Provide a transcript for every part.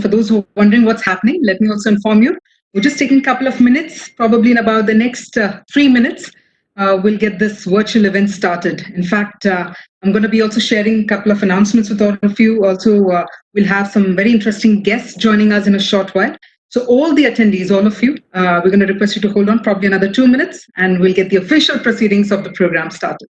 for those who are wondering what's happening, let me also inform you. We're just taking a couple of minutes, probably in about the next 3 minutes. We'll get this virtual event started. In fact, I'm going to be also sharing a couple of announcements with all of you. Also, we'll have some very interesting guests joining us in a short while. So all the attendees, all of you, we're going to request you to hold on probably another 2 minutes, and we'll get the official proceedings of the program started.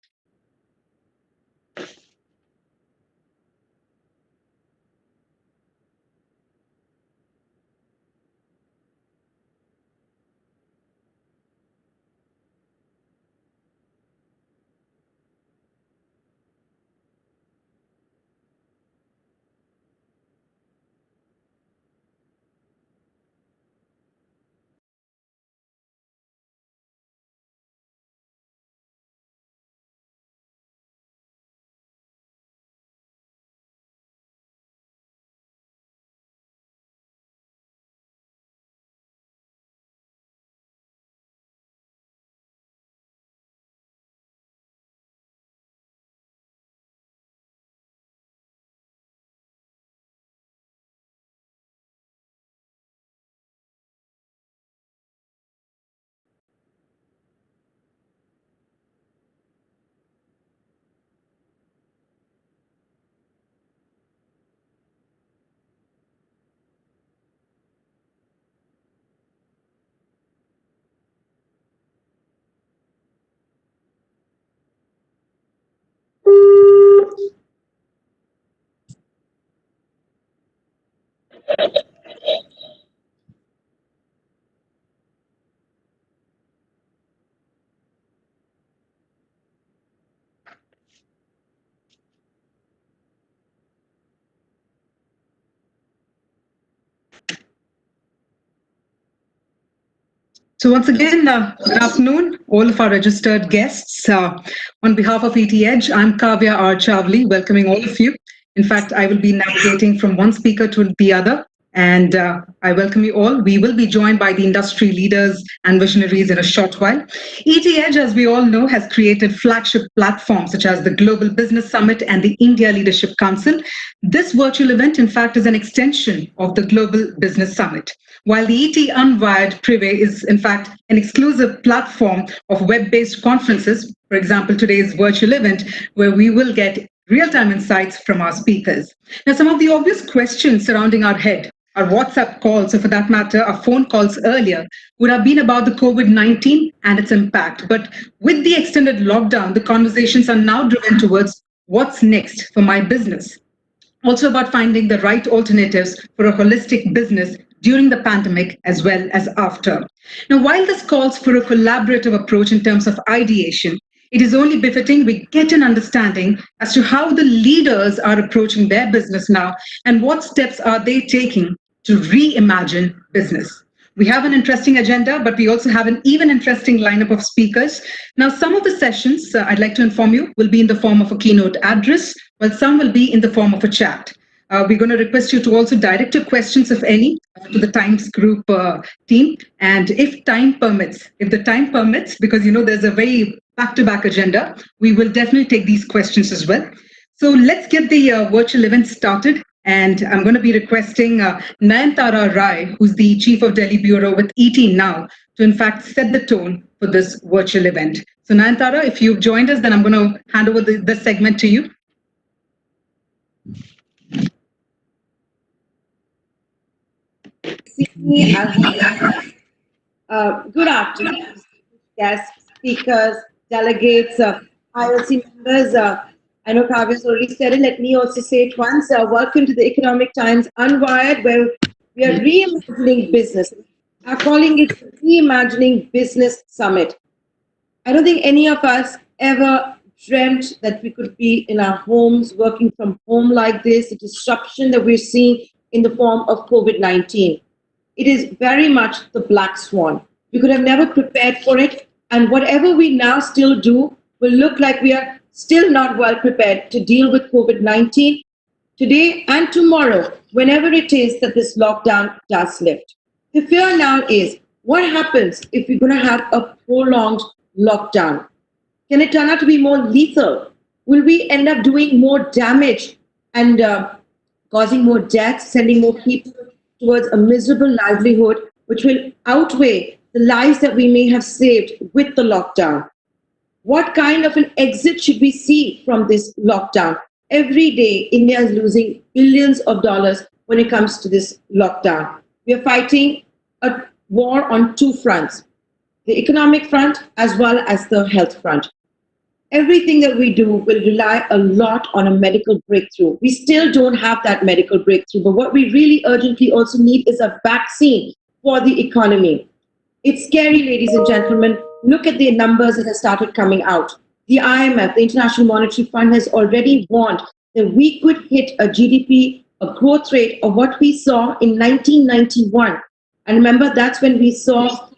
So once again, good afternoon, all of our registered guests. On behalf of ET Edge, I'm Kavya R. Chavli, welcoming all of you. In fact, I will be navigating from one speaker to the other, and I welcome you all. We will be joined by the industry leaders and visionaries in a short while. ET Edge, as we all know, has created flagship platforms such as the Global Business Summit and the India Leadership Council. This virtual event, in fact, is an extension of the Global Business Summit. While the ET Unwired Privé is, in fact, an exclusive platform of web-based conferences, for example, today's virtual event, where we will get real-time insights from our speakers. Now, some of the obvious questions surrounding our head, our WhatsApp calls, or for that matter, our phone calls earlier, would have been about the COVID-19 and its impact. But with the extended lockdown, the conversations are now driven towards what's next for my business. Also about finding the right alternatives for a holistic business during the pandemic as well as after. Now, while this calls for a collaborative approach in terms of ideation, it is only befitting we get an understanding as to how the leaders are approaching their business now and what steps are they taking to reimagine business. We have an interesting agenda, but we also have an even interesting lineup of speakers. Now, some of the sessions, I'd like to inform you, will be in the form of a keynote address, while some will be in the form of a chat. We're going to request you to also direct your questions, if any, to the Times Group team. And if time permits, because there's a very back-to-back agenda, we will definitely take these questions as well. So let's get the virtual event started. And I'm going to be requesting Narayana Rai, who's the Chief of Delhi Bureau with ET Now, to in fact set the tone for this virtual event. So Narayana, if you've joined us, then I'm going to hand over this segment to you. Good afternoon, guests, speakers, delegates, IOC members. I know Kavya's already said it. Let me also say it once. Welcome to the Economic Times Unwired, where we are reimagining business. I'm calling it Reimagining Business Summit. I don't think any of us ever dreamt that we could be in our homes, working from home like this, the disruption that we're seeing in the form of COVID-19. It is very much the black swan. We could have never prepared for it, and whatever we now still do will look like we are still not well prepared to deal with COVID-19 today and tomorrow, whenever it is that this lockdown does lift. The fear now is, what happens if we're going to have a prolonged lockdown? Can it turn out to be more lethal? Will we end up doing more damage and causing more deaths, sending more people towards a miserable livelihood, which will outweigh the lives that we may have saved with the lockdown. What kind of an exit should we see from this lockdown? Every day, India is losing billions of dollars when it comes to this lockdown. We are fighting a war on two fronts, the economic front as well as the health front. Everything that we do will rely a lot on a medical breakthrough. We still don't have that medical breakthrough, but what we really urgently also need is a vaccine for the economy. It's scary, ladies and gentlemen. Look at the numbers that have started coming out. The IMF, the International Monetary Fund, has already warned that we could hit a GDP, a growth rate of what we saw in 1991. And remember, that's when we saw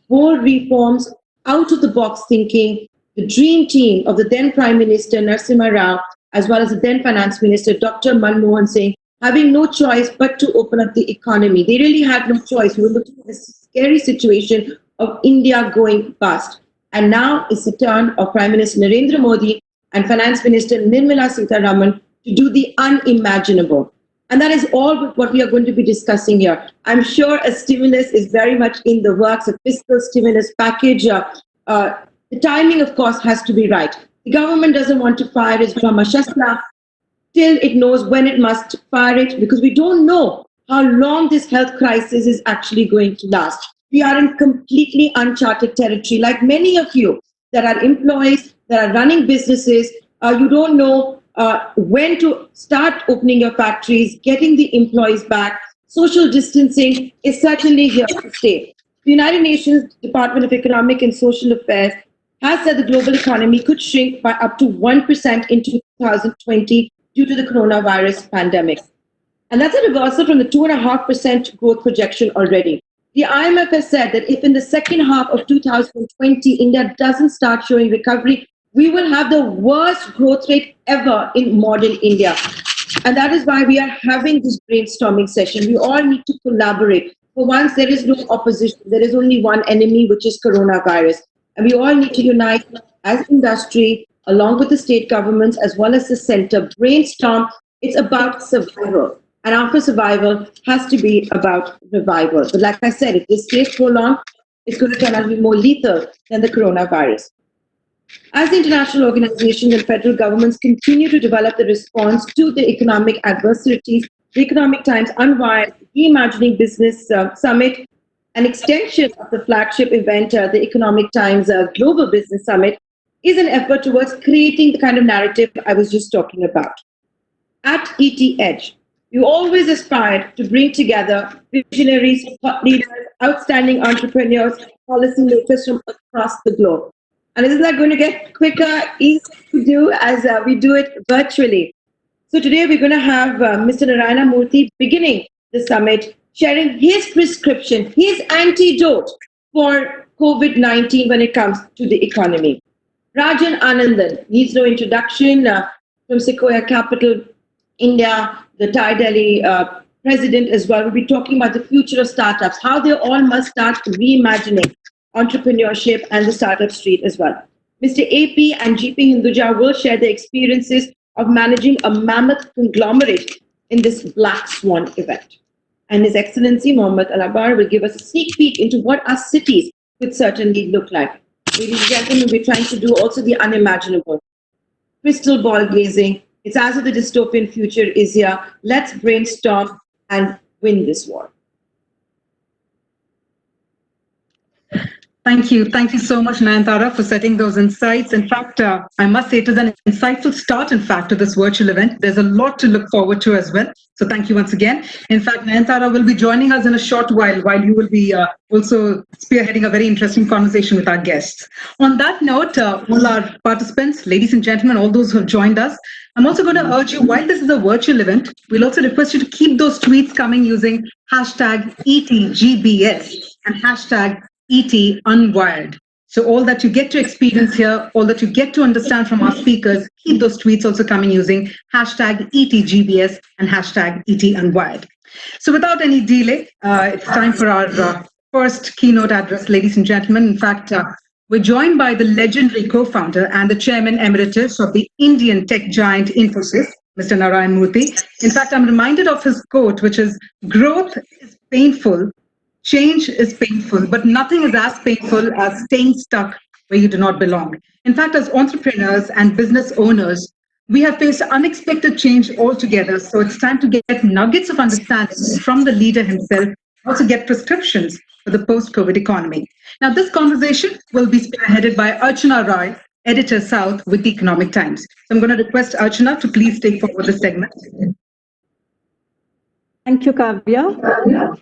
bold reforms, out of the box thinking, the dream team of the then Prime Minister Narayana Rao, as well as the then Finance Minister Dr. Manmohan Singh, having no choice but to open up the economy. They really had no choice. We were looking at a scary situation of India going bust. And now it's the turn of Prime Minister Narendra Modi and Finance Minister Nirmala Sitharaman to do the unimaginable. And that is all what we are going to be discussing here. I'm sure a stimulus is very much in the works, a fiscal stimulus package. The timing, of course, has to be right. The government doesn't want to fire its Brahmashastra till it knows when it must fire it, because we don't know how long this health crisis is actually going to last. We are in completely uncharted territory. Like many of you that are employees, that are running businesses, you don't know when to start opening your factories, getting the employees back. Social distancing is certainly here to stay. The United Nations Department of Economic and Social Affairs has said the global economy could shrink by up to 1% in 2020 due to the coronavirus pandemic. And that's a reversal from the 2.5% growth projection already. The IMF has said that if in the second half of 2020, India doesn't start showing recovery, we will have the worst growth rate ever in modern India. And that is why we are having this brainstorming session. We all need to collaborate. For once, there is no opposition. There is only one enemy, which is coronavirus. And we all need to unite as industry, along with the state governments, as well as the center, brainstorm. It's about survival. And after survival has to be about revival. But like I said, if this stays prolonged, it's going to turn out to be more lethal than the coronavirus. As the international organizations and federal governments continue to develop the response to the economic adversities, the Economic Times Unwired Reimagining Business Summit, an extension of the flagship event, the Economic Times Global Business Summit, is an effort towards creating the kind of narrative I was just talking about. At ET Edge, we always aspired to bring together visionaries, thought leaders, outstanding entrepreneurs, policymakers from across the globe. And isn't that going to get quicker, easier to do as we do it virtually? So today we're going to have Mr. Narayana Murthy beginning the summit, sharing his prescription, his antidote for COVID-19 when it comes to the economy. Rajan Anandan needs no introduction, from Sequoia Capital, India, the Thai Delhi president as well. We'll be talking about the future of startups, how they all must start reimagining entrepreneurship and the startup street as well. Mr. AP and GP Hinduja will share their experiences of managing a mammoth conglomerate in this Black Swan event. And His Excellency Mohammed Alabar will give us a sneak peek into what our cities could certainly look like. Ladies and gentlemen, we're trying to do also the unimaginable. Crystal ball gazing. It's as if the dystopian future is here. Let's brainstorm and win this war. Thank you. Thank you so much, Nayantara, for setting those insights. In fact, I must say it is an insightful start, in fact, to this virtual event. There's a lot to look forward to as well. So thank you once again. In fact, Nayantara will be joining us in a short while you will be also spearheading a very interesting conversation with our guests. On that note, all our participants, ladies and gentlemen, all those who have joined us, I'm also going to urge you, while this is a virtual event, we'll also request you to keep those tweets coming using hashtag ETGBS and hashtag ET Unwired. So all that you get to experience here, all that you get to understand from our speakers, keep those tweets also coming using hashtag ETGBS and hashtag ET Unwired. So without any delay, it's time for our first keynote address, ladies and gentlemen. In fact, we're joined by the legendary co-founder and the chairman emeritus of the Indian tech giant Infosys, Mr. Narayana Murthy. In fact, I'm reminded of his quote, which is, growth is painful, change is painful, but nothing is as painful as staying stuck where you do not belong. In fact, as entrepreneurs and business owners, we have faced unexpected change altogether. So it's time to get nuggets of understanding from the leader himself, also get prescriptions for the post-COVID economy. Now, this conversation will be spearheaded by Archana Rai, Editor South with the Economic Times. So I'm going to request Archana to please take forward the segment. Thank you, Kavya.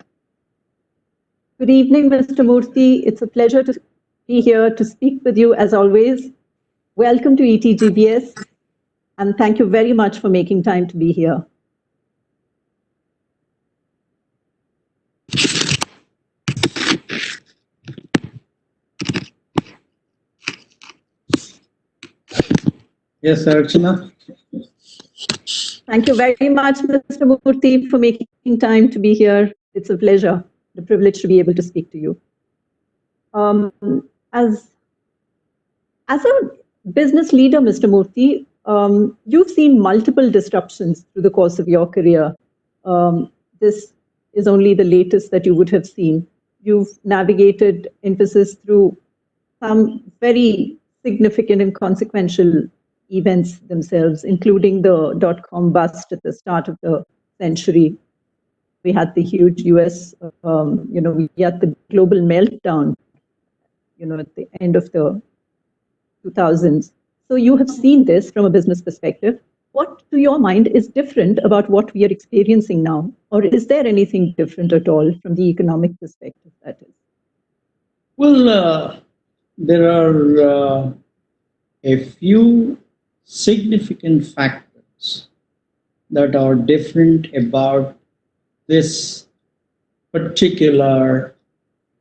Good evening, Mr. Murthy. It's a pleasure to be here to speak with you as always. Welcome to ETGBS, and thank you very much for making time to be here. Yes, Archana. Thank you very much, Mr. Murthy, for making time to be here. It's a pleasure, the privilege to be able to speak to you. As a business leader, Mr. Murthy, you've seen multiple disruptions through the course of your career. This is only the latest that you would have seen. You've navigated Infosys through some very significant and consequential events themselves, including the dot-com bust at the start of the century. We had the huge US, we had the global meltdown, at the end of the 2000s. So you have seen this from a business perspective. What, to your mind, is different about what we are experiencing now? Or is there anything different at all from the economic perspective, that is? Well, there are a few significant factors that are different about this particular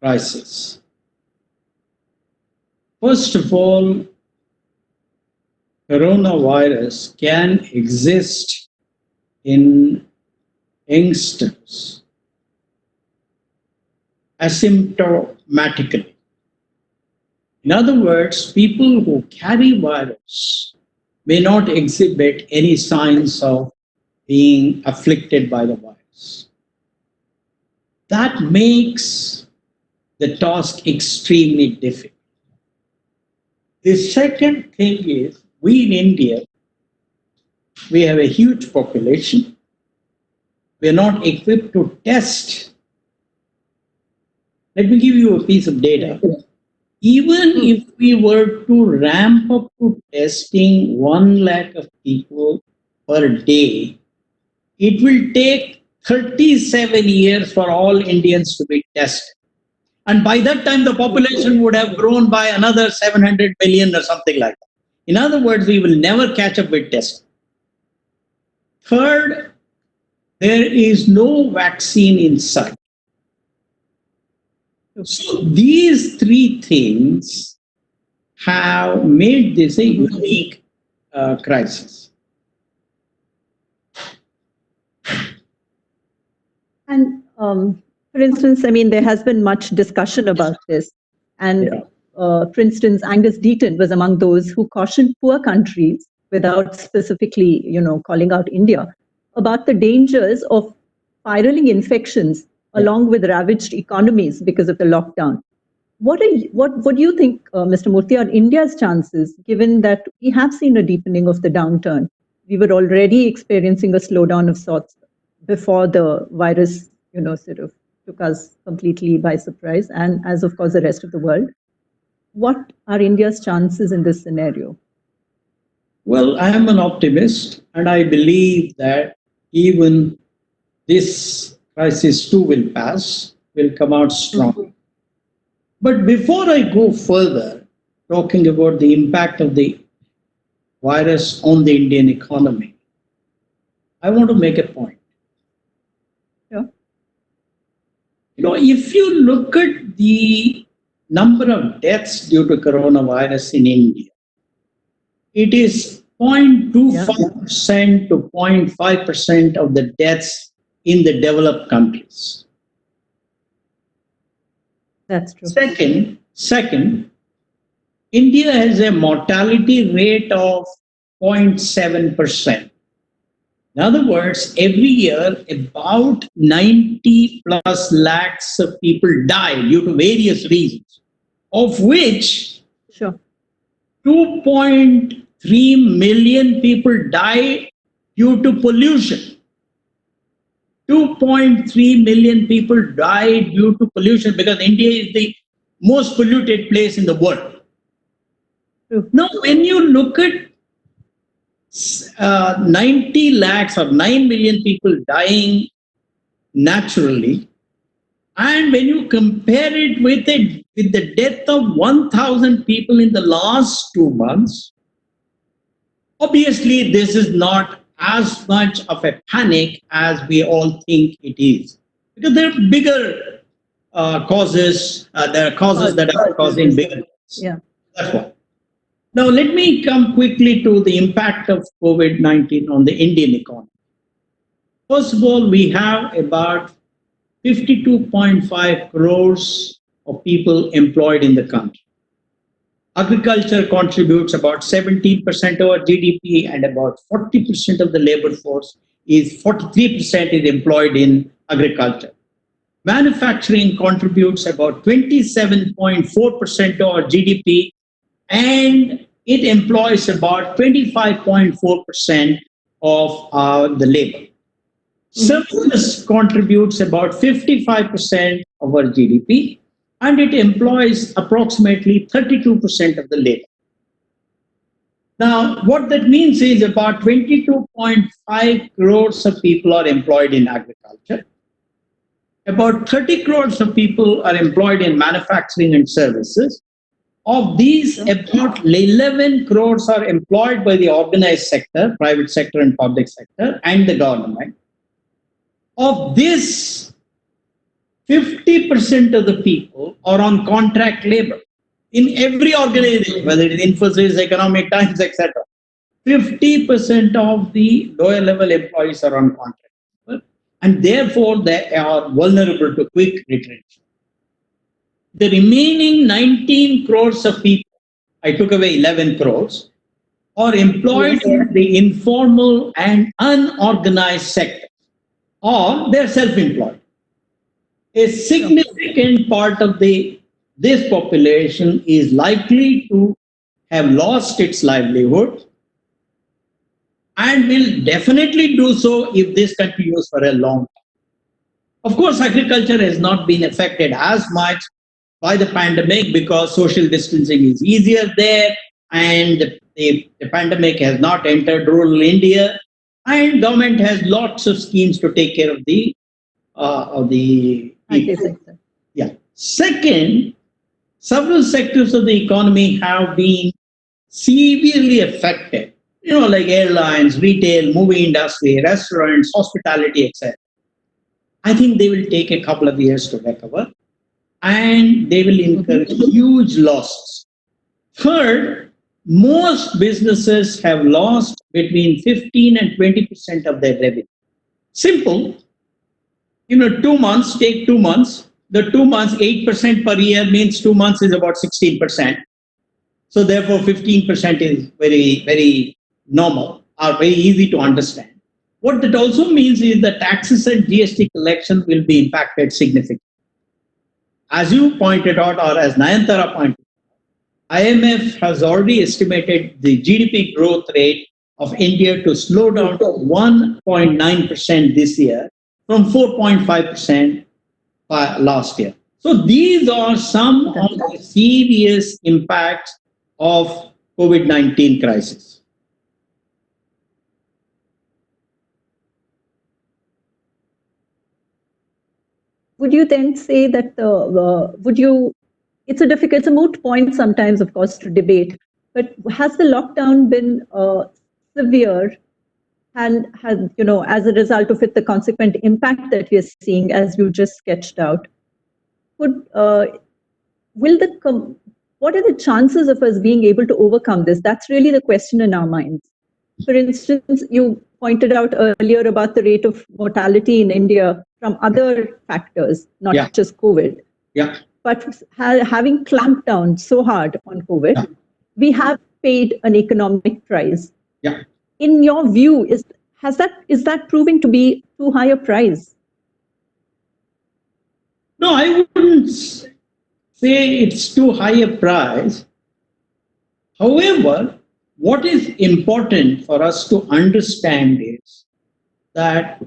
crisis. First of all, coronavirus can exist in youngsters asymptomatically. In other words, people who carry virus may not exhibit any signs of being afflicted by the virus. That makes the task extremely difficult. The second thing is, we in India, we have a huge population. We are not equipped to test. Let me give you a piece of data. Even if we were to ramp up to testing 1 lakh of people per day, it will take 37 years for all Indians to be tested. And by that time, the population would have grown by another 700 million or something like that. In other words, we will never catch up with testing. Third, there is no vaccine in sight. So these three things have made this a unique crisis. And for instance, there has been much discussion about this. And for instance, Angus Deaton was among those who cautioned poor countries, without specifically, calling out India, about the dangers of spiraling infections along with ravaged economies because of the lockdown. What do you think, Mr. Murthy, are India's chances, given that we have seen a deepening of the downturn? We were already experiencing a slowdown of sorts before the virus, sort of took us completely by surprise, and as of course the rest of the world. What are India's chances in this scenario? Well, I am an optimist, and I believe that even this crisis too will pass, will come out strong. But before I go further, talking about the impact of the virus on the Indian economy, I want to make a point. Yeah. If you look at the number of deaths due to coronavirus in India, it is 0.25% to 0.5% of the deaths in the developed countries. That's true. Second, India has a mortality rate of 0.7%. In other words, every year about 90 plus lakhs of people die due to various reasons, of which Sure. 2.3 million people die due to pollution. 2.3 million people die due to pollution because India is the most polluted place in the world. True. Now, when you look at 90 lakhs or 9 million people dying naturally, and when you compare it with the death of 1,000 people in the last 2 months, obviously this is not as much of a panic as we all think it is, because there are bigger causes. There are causes that are causing bigger deaths. Yeah. That's why. Now, let me come quickly to the impact of COVID-19 on the Indian economy. First of all, we have about 52.5 crores of people employed in the country. Agriculture contributes about 17% of our GDP, and about 40% of the labor force is 43% is employed in agriculture. Manufacturing contributes about 27.4% of our GDP, and it employs about 25.4% of the labor. Services contributes about 55% of our GDP, and it employs approximately 32% of the labor. Now, what that means is about 22.5 crores of people are employed in agriculture. About 30 crores of people are employed in manufacturing and services. Of these, about 11 crores are employed by the organized sector, private sector and public sector, and the government. Of this, 50% of the people are on contract labor in every organization, whether it is Infosys, Economic Times, etc. 50% of the lower level employees are on contract labor, and therefore they are vulnerable to quick retrenchment. The remaining 19 crores of people, I took away 11 crores, are employed in the informal and unorganized sector, or they're self-employed. A significant part of this population is likely to have lost its livelihood and will definitely do so if this continues for a long time. Of course, agriculture has not been affected as much by the pandemic because social distancing is easier there, and the pandemic has not entered rural India, and government has lots of schemes to take care of the people. Yeah. Second, several sectors of the economy have been severely affected, like airlines, retail, movie industry, restaurants, hospitality, etc. I think they will take a couple of years to recover, and they will incur huge losses. Third, most businesses have lost between 15 and 20% of their revenue. Simple. 2 months, take 2 months. The 2 months, 8% per year means 2 months is about 16%. So therefore, 15% is very, very normal or very easy to understand. What that also means is the taxes and GST collection will be impacted significantly. As you pointed out, or as Nayantara pointed out, IMF has already estimated the GDP growth rate of India to slow down to 1.9% this year from 4.5% last year. So these are some of the serious impacts of COVID-19 crisis. Would you then say that it's a moot point sometimes, of course, to debate, but has the lockdown been severe, and has, as a result of it, the consequent impact that we are seeing, as you just sketched out, what are the chances of us being able to overcome this? That's really the question in our minds. For instance, you pointed out earlier about the rate of mortality in India from other factors, not just COVID. Yeah. But having clamped down so hard on COVID, we have paid an economic price. Yeah. In your view, is that proving to be too high a price? No, I wouldn't say it's too high a price. However, what is important for us to understand is that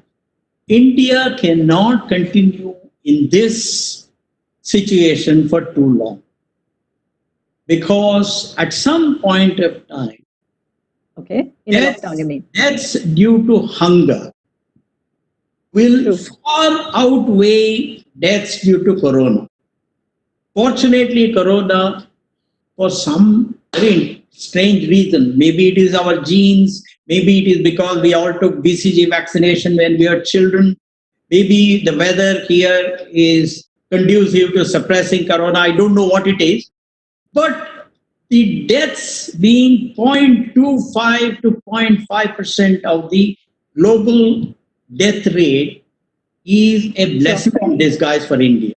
India cannot continue in this situation for too long. Because at some point of time, Okay, in a lockdown, you mean? deaths due to hunger will True. far outweigh deaths due to corona. Fortunately, corona, for some very strange reason, maybe it is our genes, maybe it is because we all took BCG vaccination when we were children, maybe the weather here is conducive to suppressing corona. I don't know what it is. But the deaths being 0.25 to 0.5% of the global death rate is a blessing in disguise for India.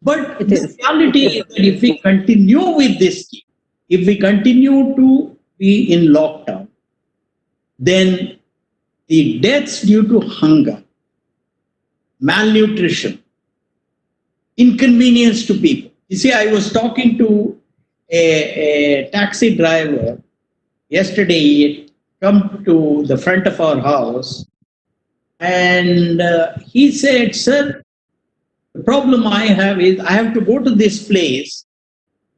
But It the is. reality is that if we continue with this, if we continue to be in lockdown, then the deaths due to hunger, malnutrition, inconvenience to people. You see, I was talking to a taxi driver yesterday. He come to the front of our house and he said, "Sir, the problem I have is I have to go to this place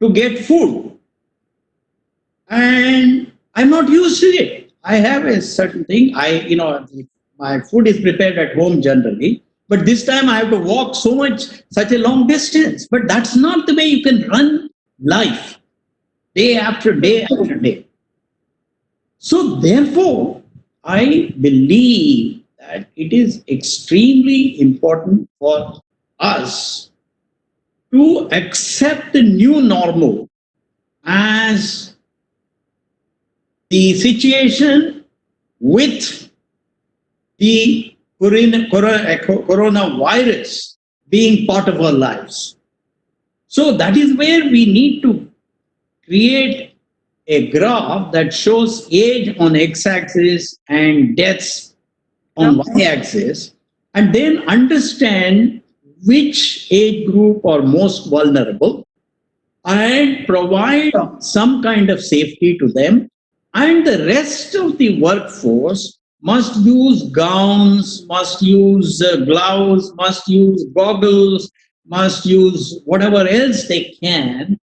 to get food. And I'm not used to it. I have a certain thing. My food is prepared at home generally. But this time I have to walk such a long distance. But that's not the way you can run life day after day after day. So therefore, I believe that it is extremely important for us to accept the new normal as the situation with the coronavirus being part of our lives. So that is where we need to create a graph that shows age on x-axis and deaths on y-axis, and then understand which age group are most vulnerable and provide some kind of safety to them. And the rest of the workforce must use gowns, must use gloves, must use goggles, must use whatever else they can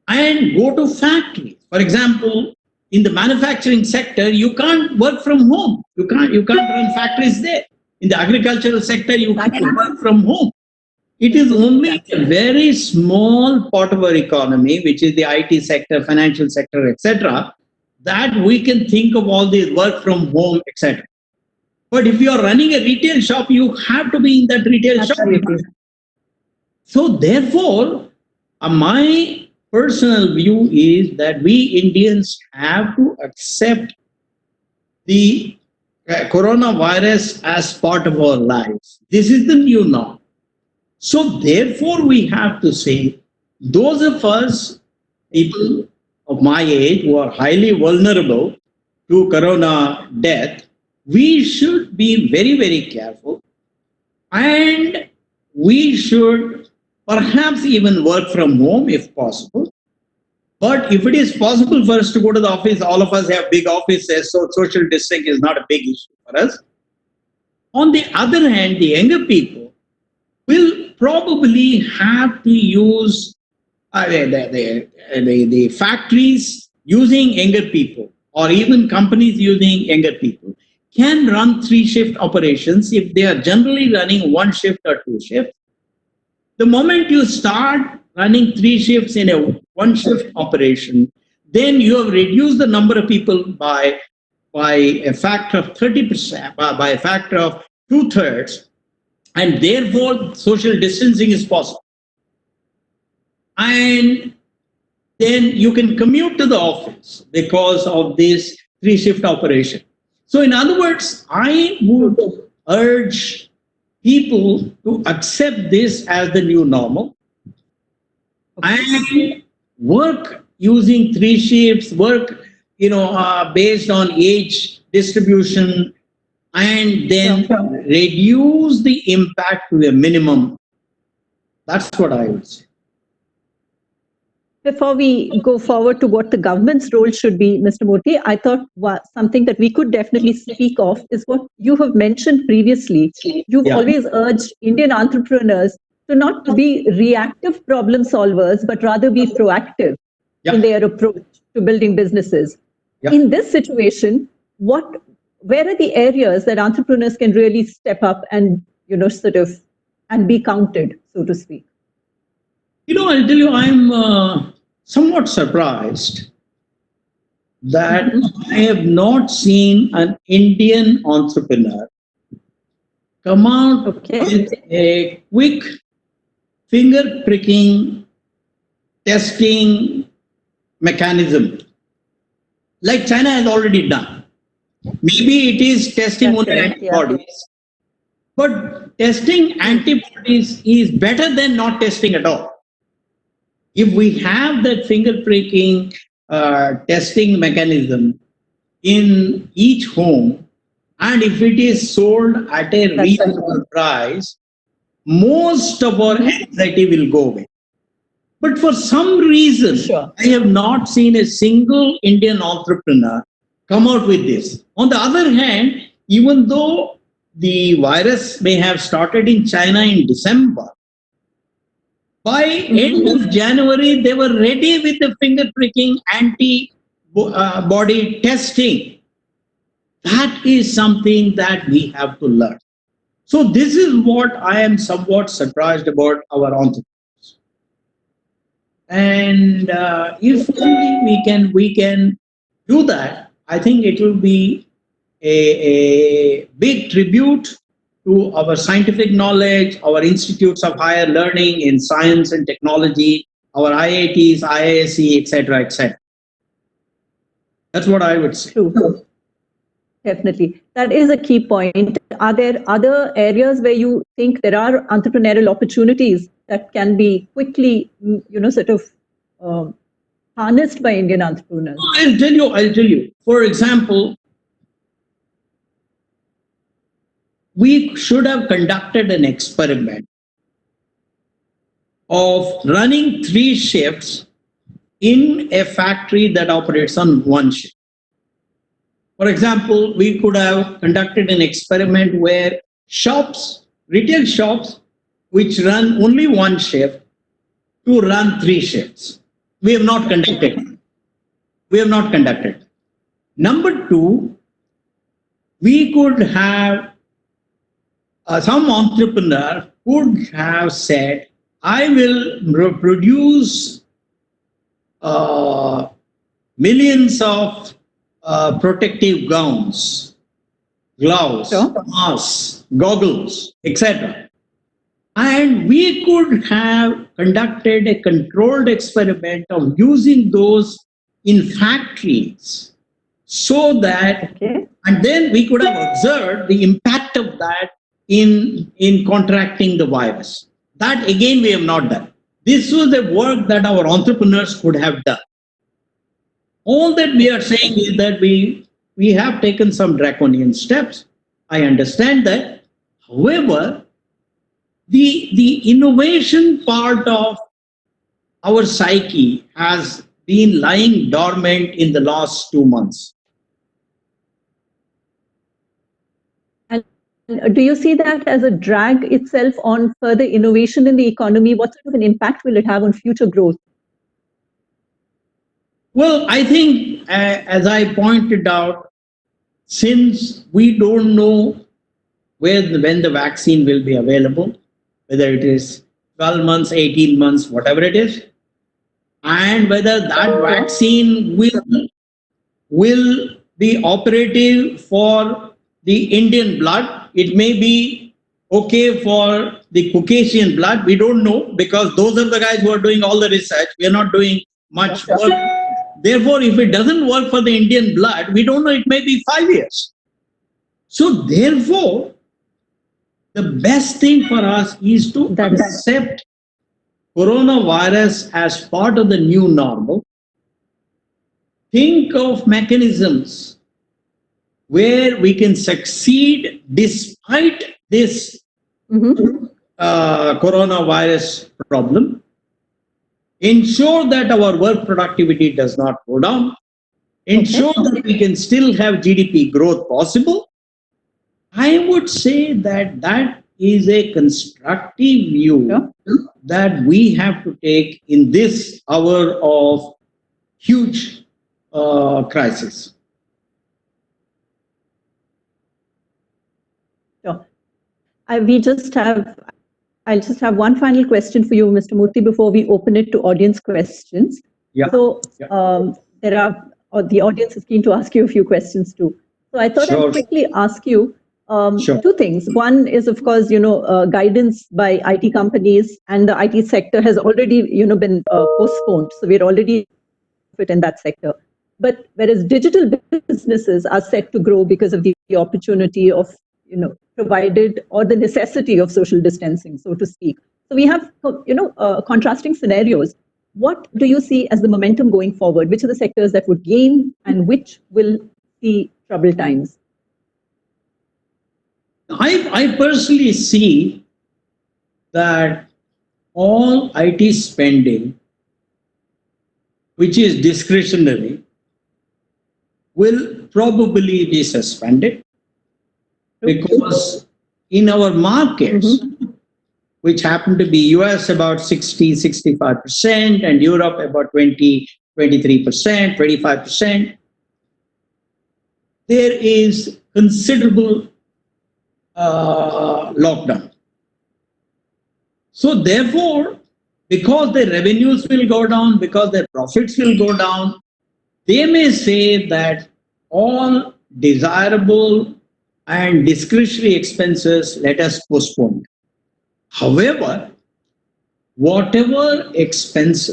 and go to factories. For example, in the manufacturing sector, you can't work from home. You can't run factories there. In the agricultural sector, you can't work from home. It is only a very small part of our economy, which is the IT sector, financial sector, etc., that we can think of all this work from home, etc. But if you are running a retail shop, you have to be in that retail shop. So therefore, my personal view is that we Indians have to accept the coronavirus as part of our lives. This is the new norm. So therefore, we have to say, those of us, people of my age who are highly vulnerable to corona death, we should be very, very careful. And we should perhaps even work from home if possible. But if it is possible for us to go to the office, all of us have big offices, so social distancing is not a big issue for us. On the other hand, the younger people will probably have to use the factories using younger people, or even companies using younger people can run 3-shift operations if they are generally running 1 shift or 2 shifts. The moment you start running 3 shifts in a 1-shift operation, then you have reduced the number of people by a factor of 30%, by a factor of 2/3, and therefore social distancing is possible. And then you can commute to the office because of this 3-shift operation. So in other words, I would urge people to accept this as the new normal and work using 3 shifts, work based on age distribution, and then reduce the impact to a minimum. That's what I would say. Before we go forward to what the government's role should be, Mr. Murthy, I thought something that we could definitely speak of is what you have mentioned previously. You've always urged Indian entrepreneurs to not be reactive problem solvers, but rather be proactive in their approach to building businesses. In this situation, where are the areas that entrepreneurs can really step up and, and be counted, so to speak? I'll tell you, I'm somewhat surprised that I have not seen an Indian entrepreneur come out with a quick finger pricking testing mechanism like China has already done. Maybe it is testing only antibodies, but testing antibodies is better than not testing at all. If we have that finger pricking testing mechanism in each home, and if it is sold at a reasonable price, most of our anxiety will go away. But for some reason, I have not seen a single Indian entrepreneur come out with this. On the other hand, even though the virus may have started in China in December, by end of January, they were ready with the finger pricking antibody testing. That is something that we have to learn. So this is what I am somewhat surprised about our entrepreneurs. And if only we can do that, I think it will be a big tribute to our scientific knowledge, our institutes of higher learning in science and technology, our IITs, IISc, etc., etc. That's what I would say. True. Definitely. That is a key point. Are there other areas where you think there are entrepreneurial opportunities that can be quickly, harnessed by Indian entrepreneurs? I'll tell you. For example, we should have conducted an experiment of running 3 shifts in a factory that operates on 1 shift. For example, we could have conducted an experiment where retail shops, which run only 1 shift, to run 3 shifts. We have not conducted. Number 2, we could have some entrepreneur could have said, I will produce millions of protective gowns, gloves, masks, goggles, etc. And we could have conducted a controlled experiment of using those in factories so that, and then we could have observed the impact of that in contracting the virus. That again we have not done. This was the work that our entrepreneurs could have done. All that we are saying is that we have taken some draconian steps. I understand that. However, the innovation part of our psyche has been lying dormant in the last 2 months. And do you see that as a drag itself on further innovation in the economy? What sort of an impact will it have on future growth? Well, I think, as I pointed out, since we don't know when the vaccine will be available, whether it is 12 months, 18 months, whatever it is, and whether that vaccine will be operative for the Indian blood. It may be okay for the Caucasian blood. We don't know, because those are the guys who are doing all the research. We are not doing much work. Therefore, if it doesn't work for the Indian blood, we don't know, it may be 5 years. So therefore, the best thing for us is to accept coronavirus as part of the new normal. Think of mechanisms where we can succeed despite this coronavirus problem, ensure that our work productivity does not go down, ensure that we can still have GDP growth possible. I would say that that is a constructive view that we have to take in this hour of huge crisis. Sure. I'll just have one final question for you, Mr. Murthy, before we open it to audience questions. Yeah. So the audience is keen to ask you a few questions too. So I thought I'd quickly ask you two things. One is, of course, guidance by IT companies, and the IT sector has already, been postponed. So we're already fit in that sector. But whereas digital businesses are set to grow because of the opportunity of, provided, or the necessity of social distancing, so to speak. So we have, contrasting scenarios. What do you see as the momentum going forward? Which are the sectors that would gain and which will see troubled times? I personally see that all IT spending, which is discretionary, will probably be suspended, because in our markets, which happen to be US about 60-65%, and Europe about 23%, 25%, there is considerable lockdown. So therefore, because their revenues will go down, because their profits will go down, they may say that all desirable and discretionary expenses, let us postpone. However, whatever investments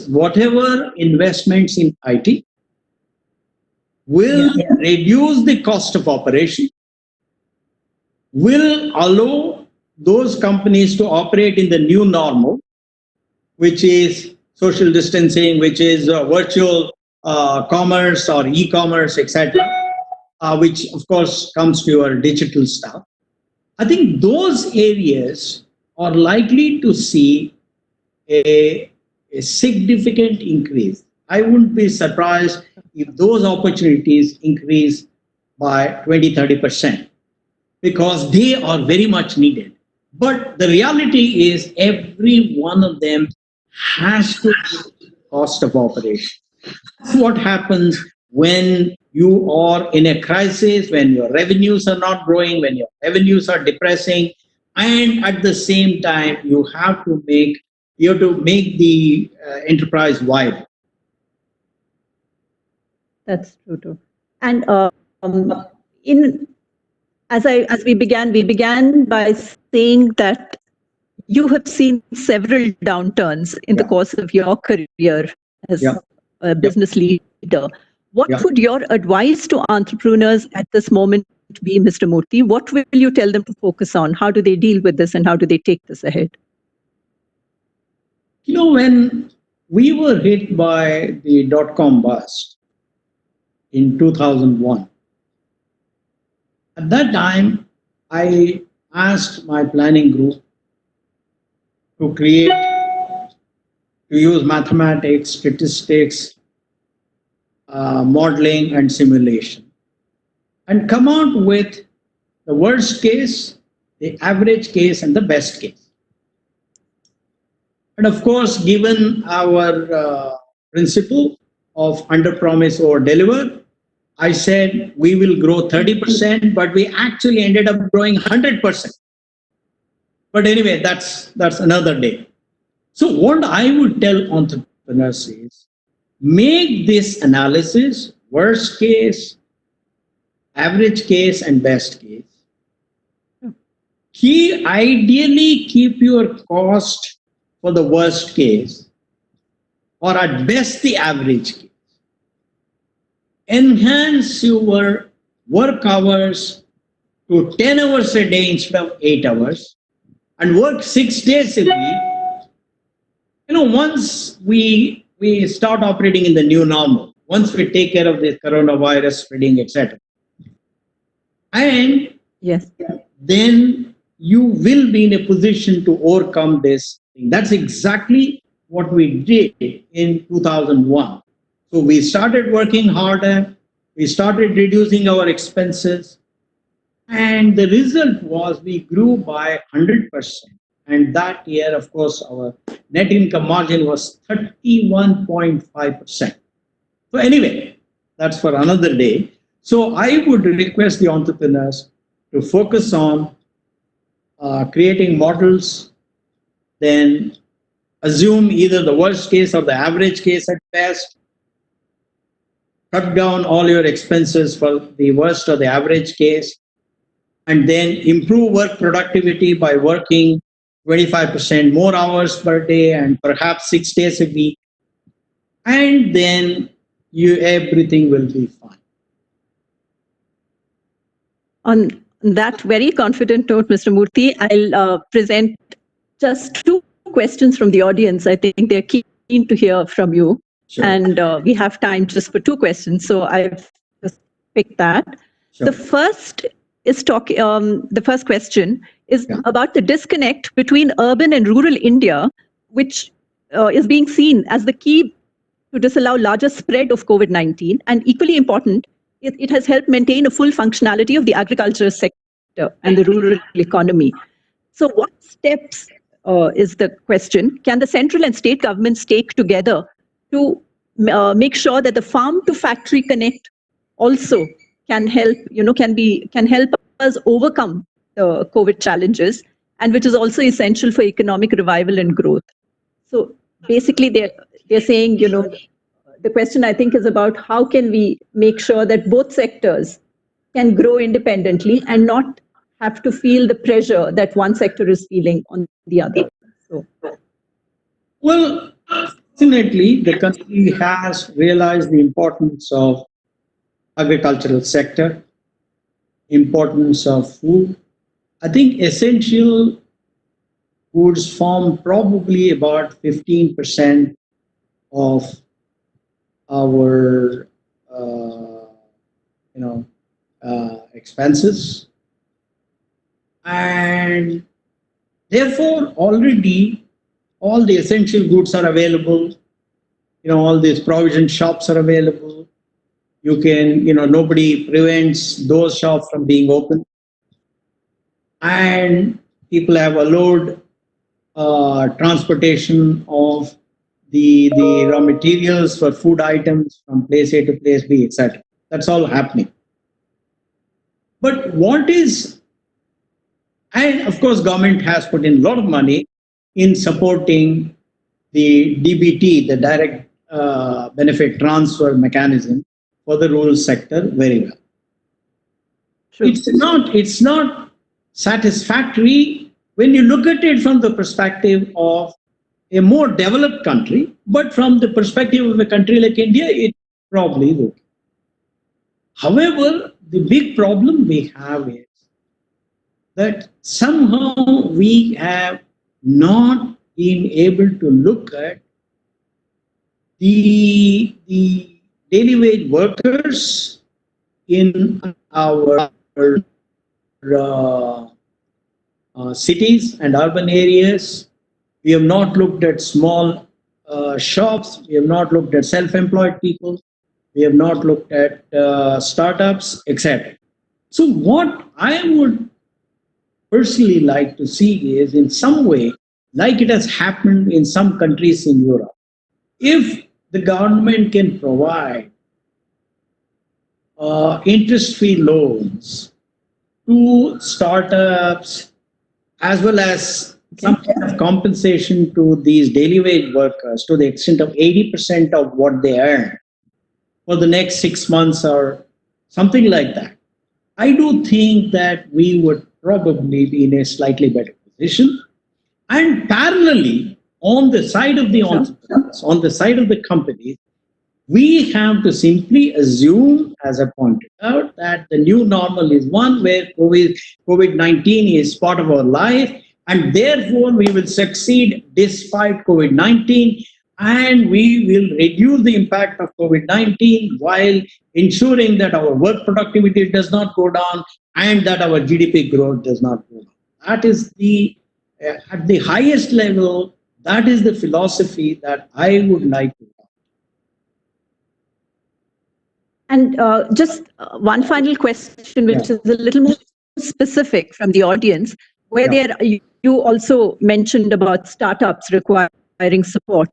in IT will reduce the cost of operation, will allow those companies to operate in the new normal, which is social distancing, which is virtual commerce or e-commerce, etc., which of course comes to your digital stuff. I think those areas are likely to see a significant increase. I wouldn't be surprised if those opportunities increase by 20-30%, because they are very much needed. But the reality is every one of them has to be cost of operation. That's what happens when you are in a crisis, when your revenues are not growing, when your revenues are depressing, and at the same time you have to make the enterprise viable. That's true too. And as we began by saying that you have seen several downturns in the course of your career as a business leader. What would your advice to entrepreneurs at this moment be, Mr. Murthy? What will you tell them to focus on? How do they deal with this and how do they take this ahead? When we were hit by the dot-com bust in 2001, at that time, I asked my planning group to use mathematics, statistics, modeling, and simulation, and come out with the worst case, the average case, and the best case. And of course, given our principle of under-promise or deliver, I said we will grow 30%, but we actually ended up growing 100%. But anyway, that's another day. So what I would tell entrepreneurs is, make this analysis, worst case, average case, and best case. Ideally keep your cost for the worst case, or at best the average case. Enhance your work hours to 10 hours a day instead of 8 hours, and work 6 days a week. Once we start operating in the new normal, once we take care of this coronavirus spreading, etc., And Yes. then you will be in a position to overcome this thing. That's exactly what we did in 2001. So we started working harder, we started reducing our expenses, and the result was we grew by 100%. And that year, of course, our net income margin was 31.5%. So, anyway, that's for another day. So, I would request the entrepreneurs to focus on creating models, then assume either the worst case or the average case at best, cut down all your expenses for the worst or the average case, and then improve work productivity by working 25% more hours per day and perhaps 6 days a week, and then everything will be fine. On that very confident note, Mr. Murthy, I'll present just two questions from the audience. I think they're keen to hear from you. Sure. And we have time just for two questions. So I've just picked that. Sure. The first is the first question is Yeah. about the disconnect between urban and rural India, which is being seen as the key to disallow larger spread of COVID-19. And equally important, it has helped maintain a full functionality of the agriculture sector and the rural economy. So what steps, is the question, can the central and state governments take together to make sure that the farm to factory connect also can help, can help us overcome the COVID challenges, and which is also essential for economic revival and growth? So basically they're saying, the question I think is about how can we make sure that both sectors can grow independently and not have to feel the pressure that one sector is feeling on the other. So, well, fortunately, the country has realized the importance of agricultural sector, importance of food. I think essential goods form probably about 15% of our expenses, and therefore already all the essential goods are available. All these provision shops are available. You can, nobody prevents those shops from being open, and people have allowed transportation of the raw materials for food items from place A to place B, etc. That's all happening. But and of course, government has put in a lot of money in supporting the DBT, the direct benefit transfer mechanism for the rural sector very well. true. It's not satisfactory when you look at it from the perspective of a more developed country, but from the perspective of a country like India, it probably is okay. However, the big problem we have is that somehow we have not been able to look at the daily wage workers in our cities and urban areas. We have not looked at small shops. We have not looked at self-employed people. We have not looked at startups, etc. So what I would personally like to see is, in some way, like it has happened in some countries in Europe, if the government can provide interest-free loans to startups, as well as some kind of compensation to these daily wage workers to the extent of 80% of what they earn for the next 6 months or something like that, I do think that we would probably be in a slightly better position. And parallelly, on the side of the entrepreneurs, on the side of the companies, we have to simply assume, as I pointed out, that the new normal is one where COVID-19 is part of our life, and therefore we will succeed despite COVID-19, and we will reduce the impact of COVID-19 while ensuring that our work productivity does not go down, and that our GDP growth does not go down. That is the, at the highest level, that is the philosophy that I would like to have. And just one final question, which is a little more specific from the audience, where you also mentioned about startups requiring support.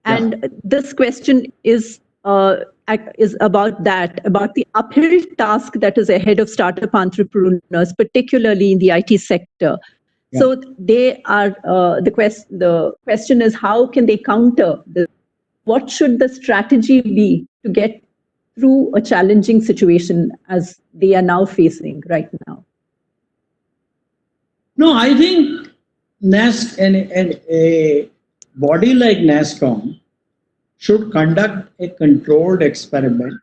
And this question is about the uphill task that is ahead of startup entrepreneurs, particularly in the IT sector. So they are the question is, how can they counter this? What should the strategy be to get through a challenging situation as they are now facing right now? No, I think a body like NASSCOM should conduct a controlled experiment.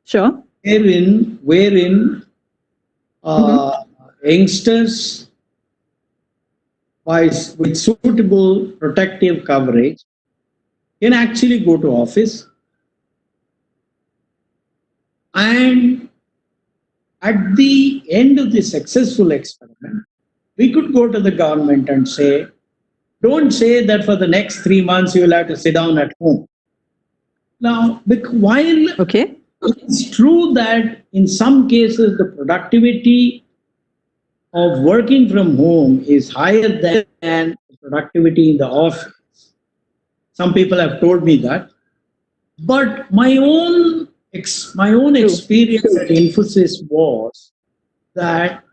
Sure. Wherein youngsters with suitable protective coverage can actually go to office, and at the end of the successful experiment, we could go to the government and say, don't say that for the next 3 months you will have to sit down at home. Now, while it's true that in some cases the productivity of working from home is higher than the productivity in the office, some people have told me that, but my own experience at Infosys was that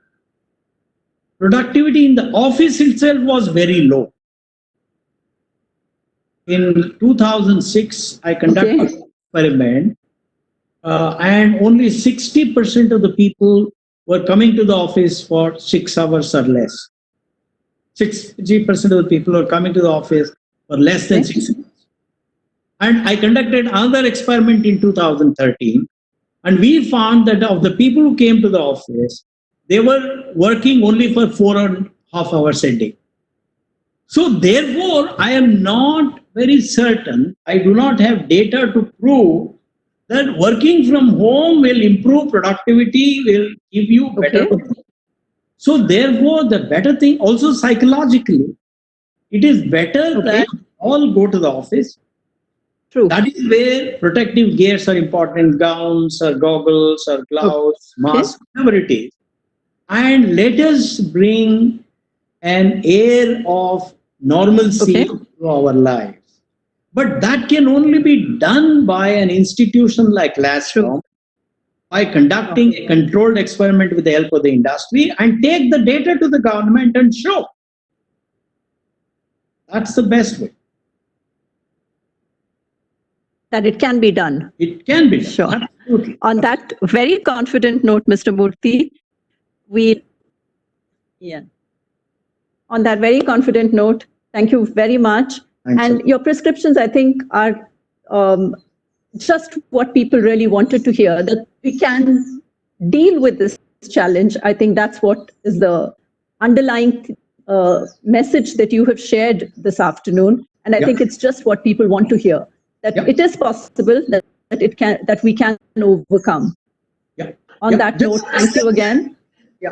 productivity in the office itself was very low. In 2006, I conducted an experiment, and only 60% of the people were coming to the office for 6 hours or less. 60% of the people were coming to the office for less than 6 hours. And I conducted another experiment in 2013, and we found that of the people who came to the office, they were working only for 4.5 hours a day. So therefore, I am not very certain, I do not have data to prove that working from home will improve productivity, will give you better. So therefore, the better thing, also psychologically, it is better that all go to the office. True. That is where protective gears are important, gowns or goggles or gloves, masks, whatever it is. And let us bring an air of normalcy to our lives. But that can only be done by an institution like NASSCOM, by conducting a controlled experiment with the help of the industry and take the data to the government and show. That's the best way. That it can be done. It can be done. Sure. Absolutely. On that very confident note, Mr. Murthy, on that very confident note, thank you very much. Thanks. Your prescriptions, I think, are just what people really wanted to hear, that we can deal with this challenge. I think that's what is the underlying message that you have shared this afternoon. And I think it's just what people want to hear, that it is possible, that we can overcome. On that note, thank you again.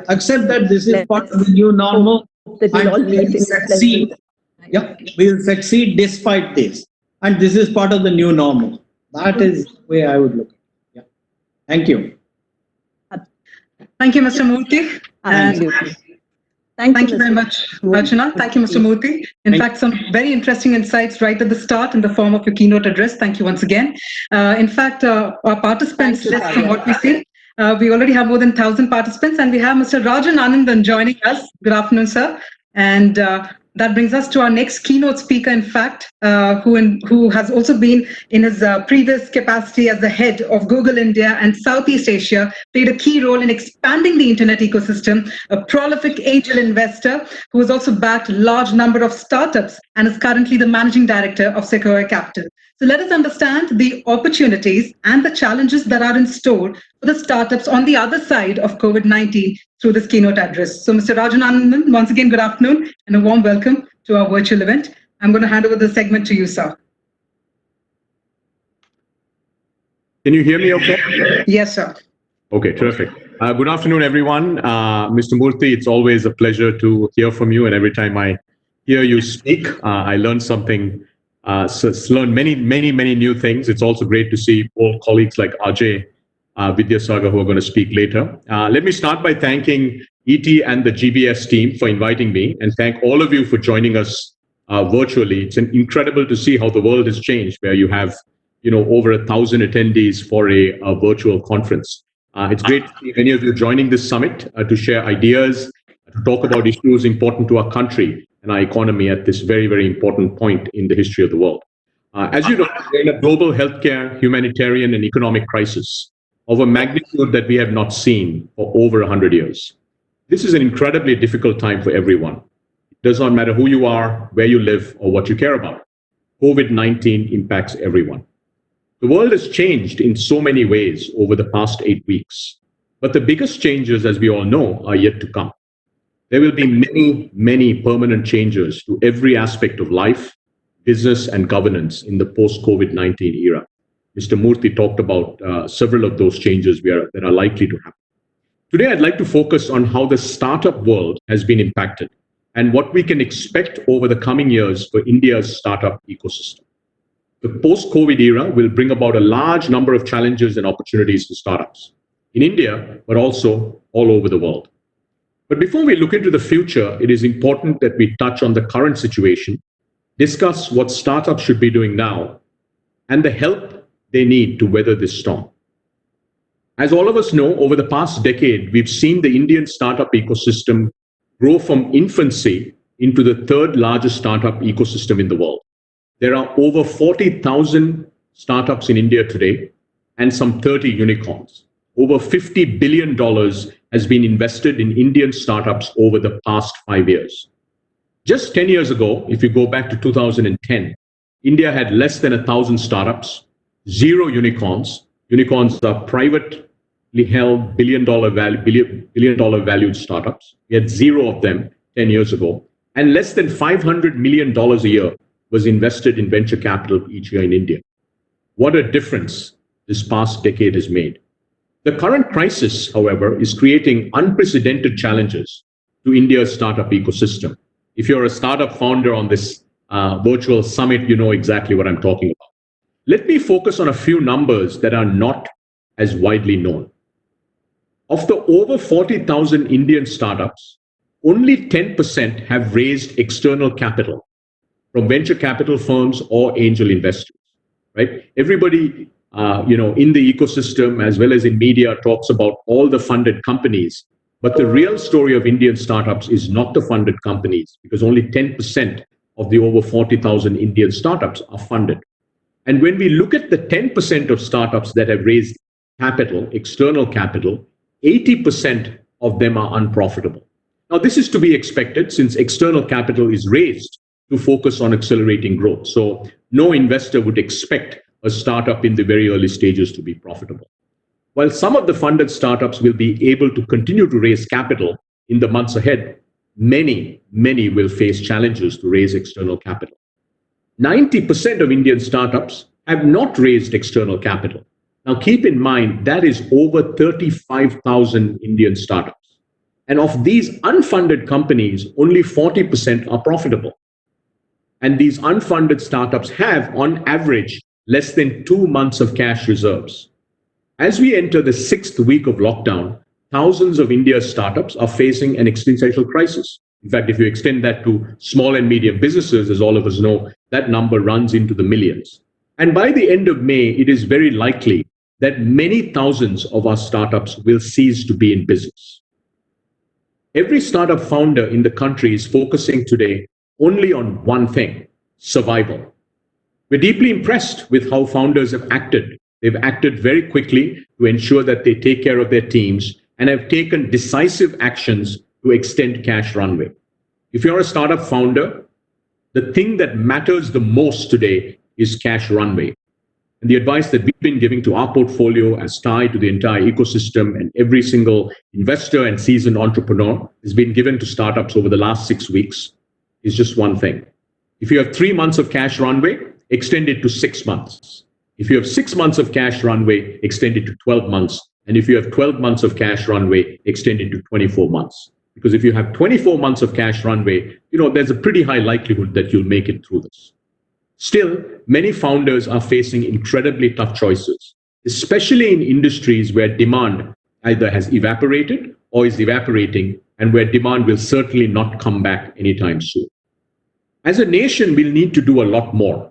Accept that this is part of the new normal. That we'll all meet in succeed. We will succeed despite this. And this is part of the new normal. That is the way I would look at it. Thank you. Thank you, Mr. Murthy. Thank you very much, Archana. Thank you, Mr. Murthy. In fact, some very interesting insights right at the start in the form of your keynote address. Thank you once again. In fact, our participants list, from what we see, we already have more than 1,000 participants, and we have Mr. Rajan Anandan joining us. Good afternoon, sir. And that brings us to our next keynote speaker, in fact, who has also been in his previous capacity as the head of Google India and Southeast Asia, played a key role in expanding the internet ecosystem, a prolific angel investor who has also backed a large number of startups and is currently the managing director of Sequoia Capital. So let us understand the opportunities and the challenges that are in store for the startups on the other side of COVID-19 through this keynote address. So Mr. Rajan Anandan, once again, good afternoon and a warm welcome to our virtual event. I'm going to hand over the segment to you, sir. Can you hear me okay? Yes, sir. Okay, terrific. Good afternoon, everyone. Mr. Murthy, it's always a pleasure to hear from you. And every time I hear you speak, I learn something, learn many new things. It's also great to see old colleagues like Ajay Vidyasagar who are going to speak later. Let me start by thanking ET and the GBS team for inviting me, and thank all of you for joining us virtually. It's incredible to see how the world has changed, where you have over 1,000 attendees for a virtual conference. It's great to see many of you joining this summit to share ideas, to talk about issues important to our country and our economy at this very important point in the history of the world. As you know, we're in a global healthcare, humanitarian, and economic crisis of a magnitude that we have not seen for over 100 years. This is an incredibly difficult time for everyone. It does not matter who you are, where you live, or what you care about. COVID-19 impacts everyone. The world has changed in so many ways over the past 8 weeks, but the biggest changes, as we all know, are yet to come. There will be many permanent changes to every aspect of life, business, and governance in the post-COVID-19 era. Mr. Murthy talked about several of those changes that are likely to happen. Today, I'd like to focus on how the startup world has been impacted and what we can expect over the coming years for India's startup ecosystem. The post-COVID era will bring about a large number of challenges and opportunities for startups in India, but also all over the world. But before we look into the future, it is important that we touch on the current situation, discuss what startups should be doing now, and the help they need to weather this storm. As all of us know, over the past decade, we've seen the Indian startup ecosystem grow from infancy into the third largest startup ecosystem in the world. There are over 40,000 startups in India today and some 30 unicorns. Over $50 billion has been invested in Indian startups over the past 5 years. Just 10 years ago, if you go back to 2010, India had less than 1,000 startups, 0 unicorns. Unicorns are privately held billion dollar valued startups. We had 0 of them 10 years ago, and less than $500 million a year was invested in venture capital each year in India. What a difference this past decade has made. The current crisis, however, is creating unprecedented challenges to India's startup ecosystem. If you're a startup founder on this virtual summit, you know exactly what I'm talking about. Let me focus on a few numbers that are not as widely known. Of the over 40,000 Indian startups, only 10% have raised external capital from venture capital firms or angel investors, right? Everybody, in the ecosystem as well as in media talks about all the funded companies, but the real story of Indian startups is not the funded companies, because only 10% of the over 40,000 Indian startups are funded. And when we look at the 10% of startups that have raised capital, external capital, 80% of them are unprofitable. Now, this is to be expected since external capital is raised to focus on accelerating growth. So no investor would expect a startup in the very early stages to be profitable. While some of the funded startups will be able to continue to raise capital in the months ahead, many will face challenges to raise external capital. 90% of Indian startups have not raised external capital. Now keep in mind, that is over 35,000 Indian startups. And of these unfunded companies, only 40% are profitable. And these unfunded startups have, on average, less than 2 months of cash reserves. As we enter the 6th week of lockdown, thousands of India's startups are facing an existential crisis. In fact, if you extend that to small and medium businesses, as all of us know, that number runs into the millions. And by the end of May, it is very likely that many thousands of our startups will cease to be in business. Every startup founder in the country is focusing today only on one thing: survival. We're deeply impressed with how founders have acted. They've acted very quickly to ensure that they take care of their teams and have taken decisive actions to extend cash runway. If you're a startup founder, the thing that matters the most today is cash runway. And the advice that we've been giving to our portfolio as tied to the entire ecosystem and every single investor and seasoned entrepreneur has been given to startups over the last 6 weeks is just one thing. If you have 3 months of cash runway, extend it to 6 months. If you have 6 months of cash runway, extend it to 12 months And if you have 12 months of cash runway, extend it to 24 months. Because if you have 24 months of cash runway, there's a pretty high likelihood that you'll make it through this. Still, many founders are facing incredibly tough choices, especially in industries where demand either has evaporated or is evaporating, and where demand will certainly not come back anytime soon. As a nation, we'll need to do a lot more.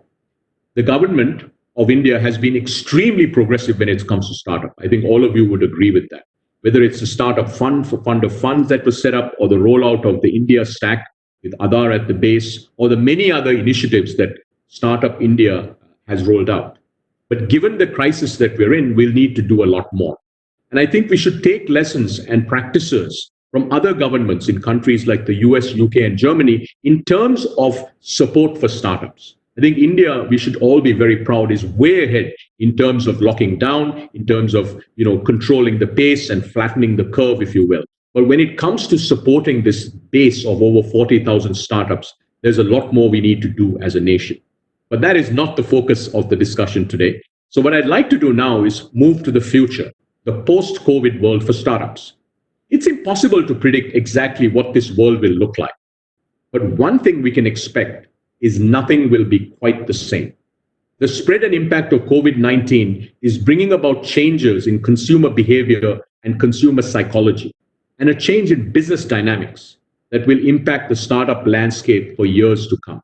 The government of India has been extremely progressive when it comes to startup. I think all of you would agree with that. Whether it's the startup fund of funds that was set up, or the rollout of the India Stack with Aadhaar at the base, or the many other initiatives that Startup India has rolled out. But given the crisis that we're in, we'll need to do a lot more. And I think we should take lessons and practices from other governments in countries like the US, UK, and Germany in terms of support for startups. I think India, we should all be very proud, is way ahead in terms of locking down, in terms of controlling the pace and flattening the curve, if you will. But when it comes to supporting this base of over 40,000 startups, there's a lot more we need to do as a nation. But that is not the focus of the discussion today. So what I'd like to do now is move to the future, the post-COVID world for startups. It's impossible to predict exactly what this world will look like. But one thing we can expect is nothing will be quite the same. The spread and impact of COVID-19 is bringing about changes in consumer behavior and consumer psychology, and a change in business dynamics that will impact the startup landscape for years to come.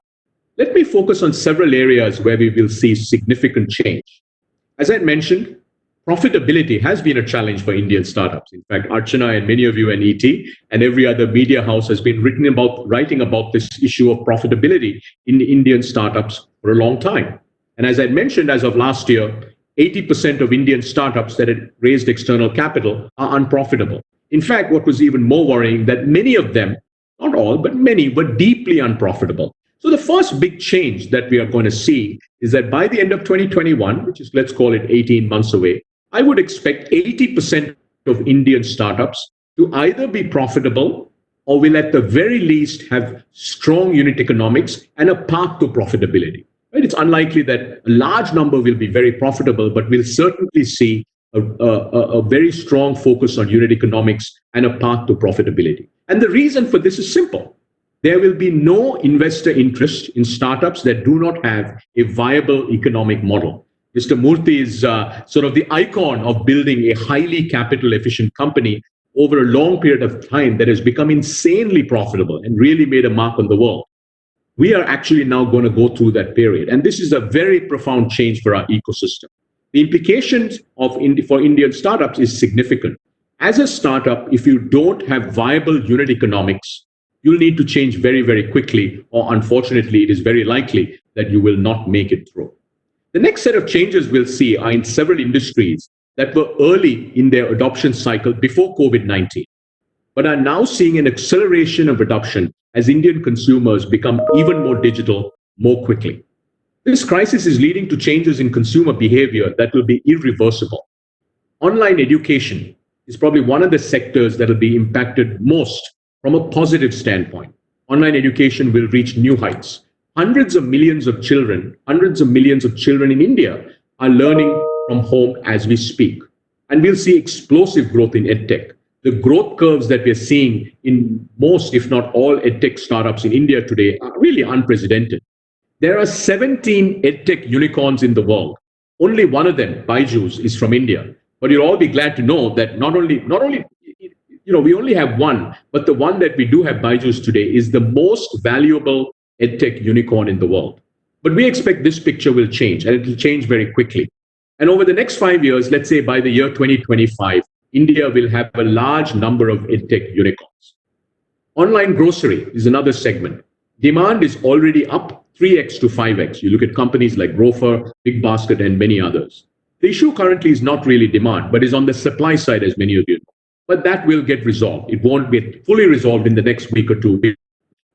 Let me focus on several areas where we will see significant change. As I mentioned, profitability has been a challenge for Indian startups. In fact, Archana and many of you and ET and every other media house has been writing about this issue of profitability in Indian startups for a long time. And as I mentioned, as of last year, 80% of Indian startups that had raised external capital are unprofitable. In fact, what was even more worrying, that many of them, not all, but many, were deeply unprofitable. So the first big change that we are going to see is that by the end of 2021, which is, let's call it 18 months away, I would expect 80% of Indian startups to either be profitable or will at the very least have strong unit economics and a path to profitability. Right? It's unlikely that a large number will be very profitable, but we'll certainly see a very strong focus on unit economics and a path to profitability. And the reason for this is simple. There will be no investor interest in startups that do not have a viable economic model. Mr. Murthy is sort of the icon of building a highly capital efficient company over a long period of time that has become insanely profitable and really made a mark on the world. We are actually now going to go through that period. And this is a very profound change for our ecosystem. The implications for Indian startups is significant. As a startup, if you don't have viable unit economics, you'll need to change very, very quickly, or unfortunately, it is very likely that you will not make it through. The next set of changes we'll see are in several industries that were early in their adoption cycle before COVID-19, but are now seeing an acceleration of adoption as Indian consumers become even more digital more quickly. This crisis is leading to changes in consumer behavior that will be irreversible. Online education is probably one of the sectors that will be impacted most from a positive standpoint. Online education will reach new heights. Hundreds of millions of children in India are learning from home as we speak. And we'll see explosive growth in EdTech. The growth curves that we're seeing in most, if not all, EdTech startups in India today are really unprecedented. There are 17 EdTech unicorns in the world. Only one of them, Byju's, is from India. But you'll all be glad to know that not only we only have one, but the one that we do have, Byju's, today is the most valuable EdTech unicorn in the world. But we expect this picture will change, and it will change very quickly. And over the next 5 years, let's say by the year 2025, India will have a large number of EdTech unicorns. Online grocery is another segment. Demand is already up 3x to 5x. You look at companies like Grofer, Big Basket, and many others. The issue currently is not really demand, but is on the supply side, as many of you know. But that will get resolved. It won't be fully resolved in the next week or two.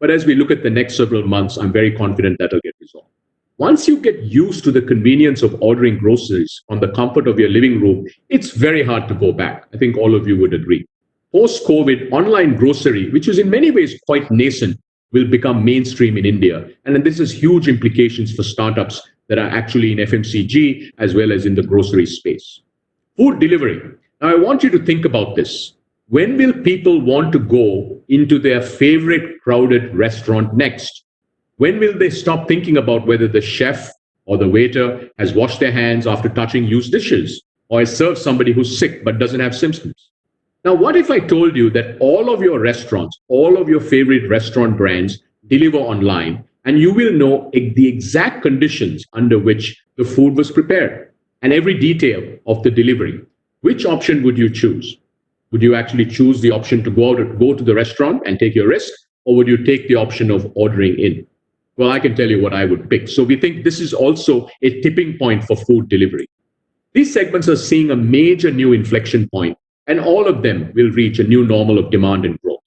But as we look at the next several months, I'm very confident that will get resolved. Once you get used to the convenience of ordering groceries from the comfort of your living room, it's very hard to go back. I think all of you would agree. Post-COVID, online grocery, which is in many ways quite nascent, will become mainstream in India. And then this has huge implications for startups that are actually in FMCG as well as in the grocery space. Food delivery. Now, I want you to think about this. When will people want to go into their favorite crowded restaurant next? When will they stop thinking about whether the chef or the waiter has washed their hands after touching used dishes or has served somebody who's sick but doesn't have symptoms? Now, what if I told you that all of your restaurants, all of your favorite restaurant brands deliver online, and you will know the exact conditions under which the food was prepared and every detail of the delivery? Which option would you choose? Would you actually choose the option to go to the restaurant and take your risk, or would you take the option of ordering in? Well, I can tell you what I would pick. So we think this is also a tipping point for food delivery. These segments are seeing a major new inflection point, and all of them will reach a new normal of demand and growth.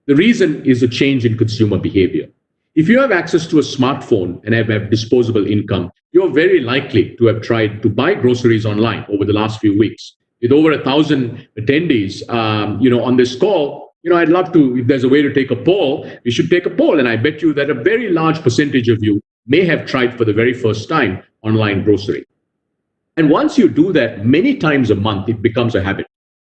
The reason is a change in consumer behavior. If you have access to a smartphone and have disposable income, you're very likely to have tried to buy groceries online over the last few weeks. With over 1,000 attendees, on this call, I'd love to, if there's a way to take a poll, we should take a poll. And I bet you that a very large percentage of you may have tried for the very first time online grocery. And once you do that many times a month, it becomes a habit.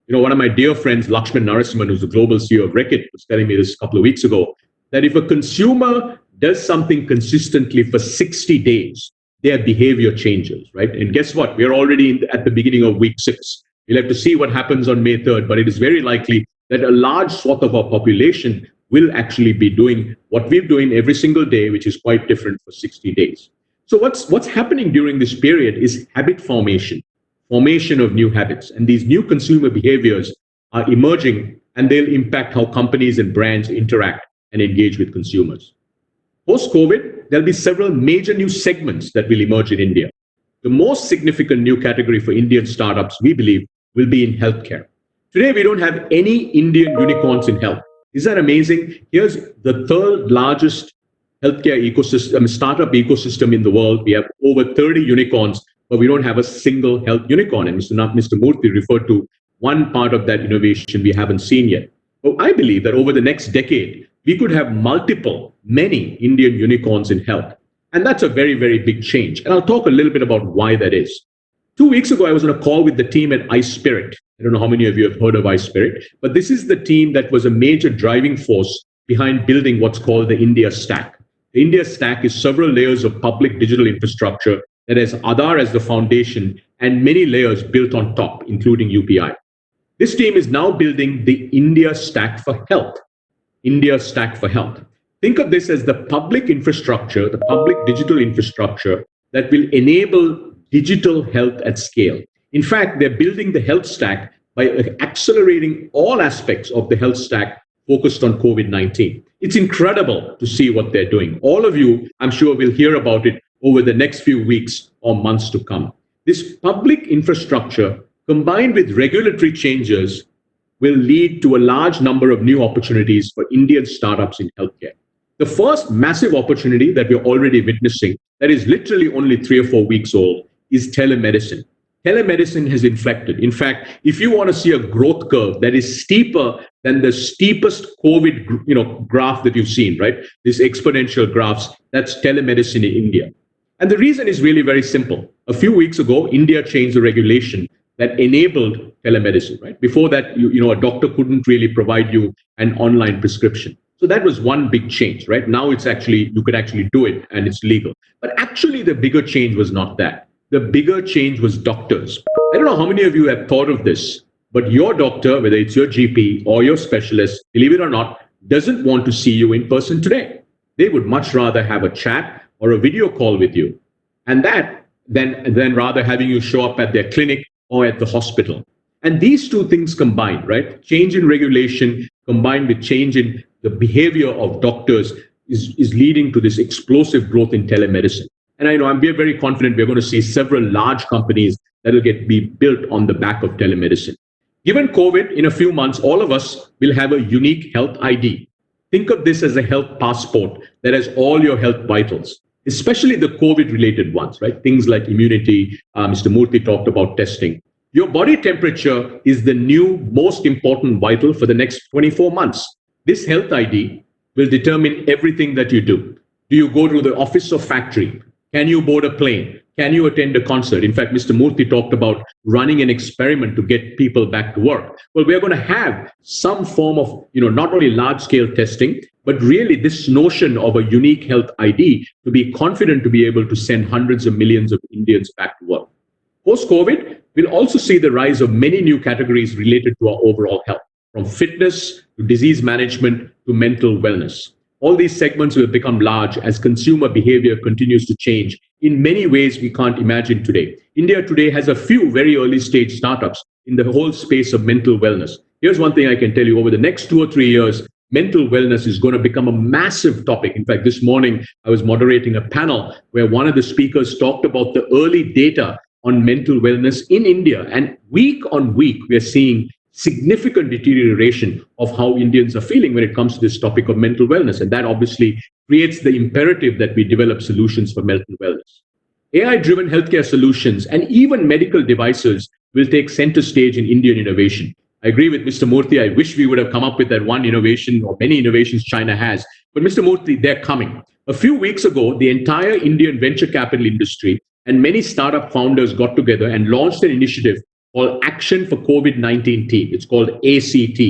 One of my dear friends, Lakshman Narasimhan, who's the global CEO of Reckitt, was telling me this a couple of weeks ago, that if a consumer does something consistently for 60 days, their behavior changes, right? And guess what? We're already at the beginning of week 6. We'll have to see what happens on May 3rd, but it is very likely that a large swath of our population will actually be doing what we're doing every single day, which is quite different for 60 days. So what's happening during this period is habit formation of new habits. And these new consumer behaviors are emerging, and they'll impact how companies and brands interact and engage with consumers. Post-COVID, there'll be several major new segments that will emerge in India. The most significant new category for Indian startups, we believe, will be in healthcare. Today, we don't have any Indian unicorns in health. Is that amazing? Here's the third largest healthcare ecosystem, startup ecosystem in the world. We have over 30 unicorns, but we don't have a single health unicorn. And Mr. Murthy referred to one part of that innovation we haven't seen yet. But I believe that over the next decade, we could have many Indian unicorns in health. And that's a very, very big change. And I'll talk a little bit about why that is. 2 weeks ago, I was on a call with the team at iSpirit. I don't know how many of you have heard of iSpirit, but this is the team that was a major driving force behind building what's called the India Stack. The India Stack is several layers of public digital infrastructure that has Aadhaar as the foundation and many layers built on top, including UPI. This team is now building the India Stack for Health. India Stack for Health. Think of this as the public infrastructure, the public digital infrastructure that will enable digital health at scale. In fact, they're building the health stack by accelerating all aspects of the health stack focused on COVID-19. It's incredible to see what they're doing. All of you, I'm sure, will hear about it over the next few weeks or months to come. This public infrastructure, combined with regulatory changes, will lead to a large number of new opportunities for Indian startups in healthcare. The first massive opportunity that we're already witnessing, that is literally only 3 or 4 weeks old, is telemedicine. Telemedicine has inflected. In fact, if you want to see a growth curve that is steeper than the steepest COVID graph that you've seen, right? These exponential graphs, that's telemedicine in India. And the reason is really very simple. A few weeks ago, India changed the regulation that enabled telemedicine, right? Before that, a doctor couldn't really provide you an online prescription. So that was one big change, right? Now you could actually do it and it's legal. But actually the bigger change was not that. The bigger change was doctors. I don't know how many of you have thought of this, but your doctor, whether it's your GP or your specialist, believe it or not, doesn't want to see you in person today. They would much rather have a chat or a video call with you. And that then rather having you show up at their clinic or at the hospital. And these two things combined, right? Change in regulation combined with change in the behavior of doctors is leading to this explosive growth in telemedicine. And I know I'm very confident we're going to see several large companies that will be built on the back of telemedicine. Given COVID, in a few months, all of us will have a unique health ID. Think of this as a health passport that has all your health vitals, especially the COVID-related ones, right? Things like immunity. Mr. Murthy talked about testing. Your body temperature is the new most important vital for the next 24 months. This health ID will determine everything that you do. Do you go to the office or factory? Can you board a plane? Can you attend a concert? In fact, Mr. Murthy talked about running an experiment to get people back to work. Well, we're going to have some form of, not only large-scale testing, but really this notion of a unique health ID to be confident to be able to send hundreds of millions of Indians back to work. Post-COVID, we'll also see the rise of many new categories related to our overall health, from fitness to disease management to mental wellness. All these segments will become large as consumer behavior continues to change in many ways we can't imagine today. India today has a few very early stage startups in the whole space of mental wellness. Here's one thing I can tell you: over the next 2 or 3 years, mental wellness is going to become a massive topic. In fact, this morning I was moderating a panel where one of the speakers talked about the early data on mental wellness in India. And week on week, we are seeing significant deterioration of how Indians are feeling when it comes to this topic of mental wellness. And that obviously creates the imperative that we develop solutions for mental wellness. AI-driven healthcare solutions and even medical devices will take center stage in Indian innovation. I agree with Mr. Murthy. I wish we would have come up with that one innovation or many innovations China has. But Mr. Murthy, they're coming. A few weeks ago, the entire Indian venture capital industry and many startup founders got together and launched an initiative called Action for COVID-19 Team. It's called ACT.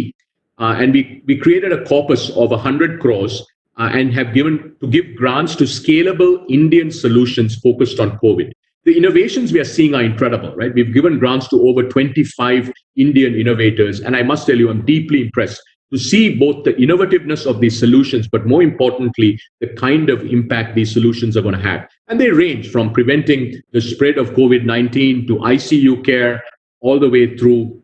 And we created a corpus of 100 crores and have give grants to scalable Indian solutions focused on COVID. The innovations we are seeing are incredible, right? We've given grants to over 25 Indian innovators. And I must tell you, I'm deeply impressed to see both the innovativeness of these solutions, but more importantly, the kind of impact these solutions are going to have. And they range from preventing the spread of COVID-19 to ICU care, all the way through,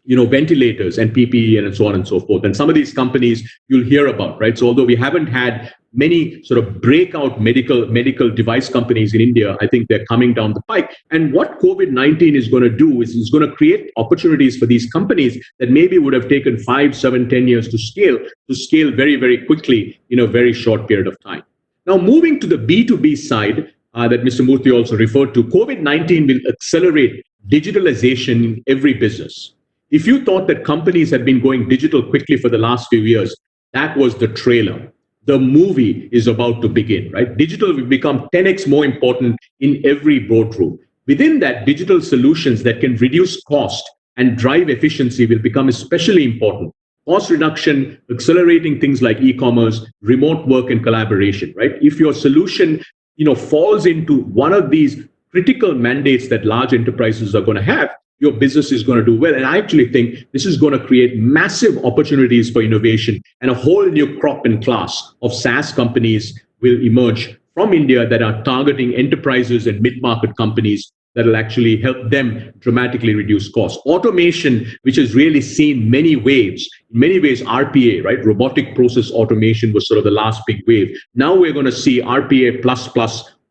ventilators and PPE and so on and so forth. And some of these companies you'll hear about, right? So although we haven't had many sort of breakout medical device companies in India, I think they're coming down the pike. And what COVID-19 is going to do is it's going to create opportunities for these companies that maybe would have taken 5, 7, 10 years to scale very, very quickly in a very short period of time. Now, moving to the B2B side that Mr. Murthy also referred to, COVID-19 will accelerate digitalization in every business. If you thought that companies have been going digital quickly for the last few years, that was the trailer. The movie is about to begin, right? Digital will become 10x more important in every boardroom. Within that, digital solutions that can reduce cost and drive efficiency will become especially important. Cost reduction, accelerating things like e-commerce, remote work and collaboration, right? If your solution, falls into one of these critical mandates that large enterprises are going to have, your business is going to do well. And I actually think this is going to create massive opportunities for innovation, and a whole new crop and class of SaaS companies will emerge from India that are targeting enterprises and mid-market companies that will actually help them dramatically reduce costs. Automation, which has really seen many waves, in many ways RPA, right? Robotic process automation was sort of the last big wave. Now we're going to see RPA plus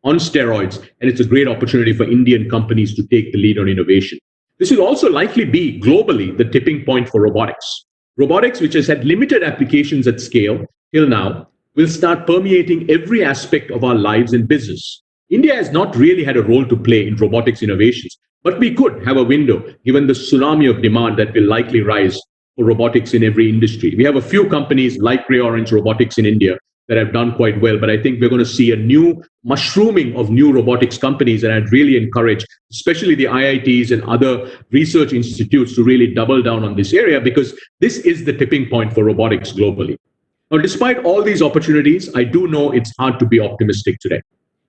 on steroids, and it's a great opportunity for Indian companies to take the lead on innovation. This will also likely be globally the tipping point for robotics. Robotics, which has had limited applications at scale till now, will start permeating every aspect of our lives and business. India has not really had a role to play in robotics innovations, but we could have a window given the tsunami of demand that will likely rise for robotics in every industry. We have a few companies like Grey Orange Robotics in India that have done quite well, but I think we're going to see a new mushrooming of new robotics companies, and I'd really encourage, especially the IITs and other research institutes, to really double down on this area, because this is the tipping point for robotics globally. Now, despite all these opportunities, I do know it's hard to be optimistic today.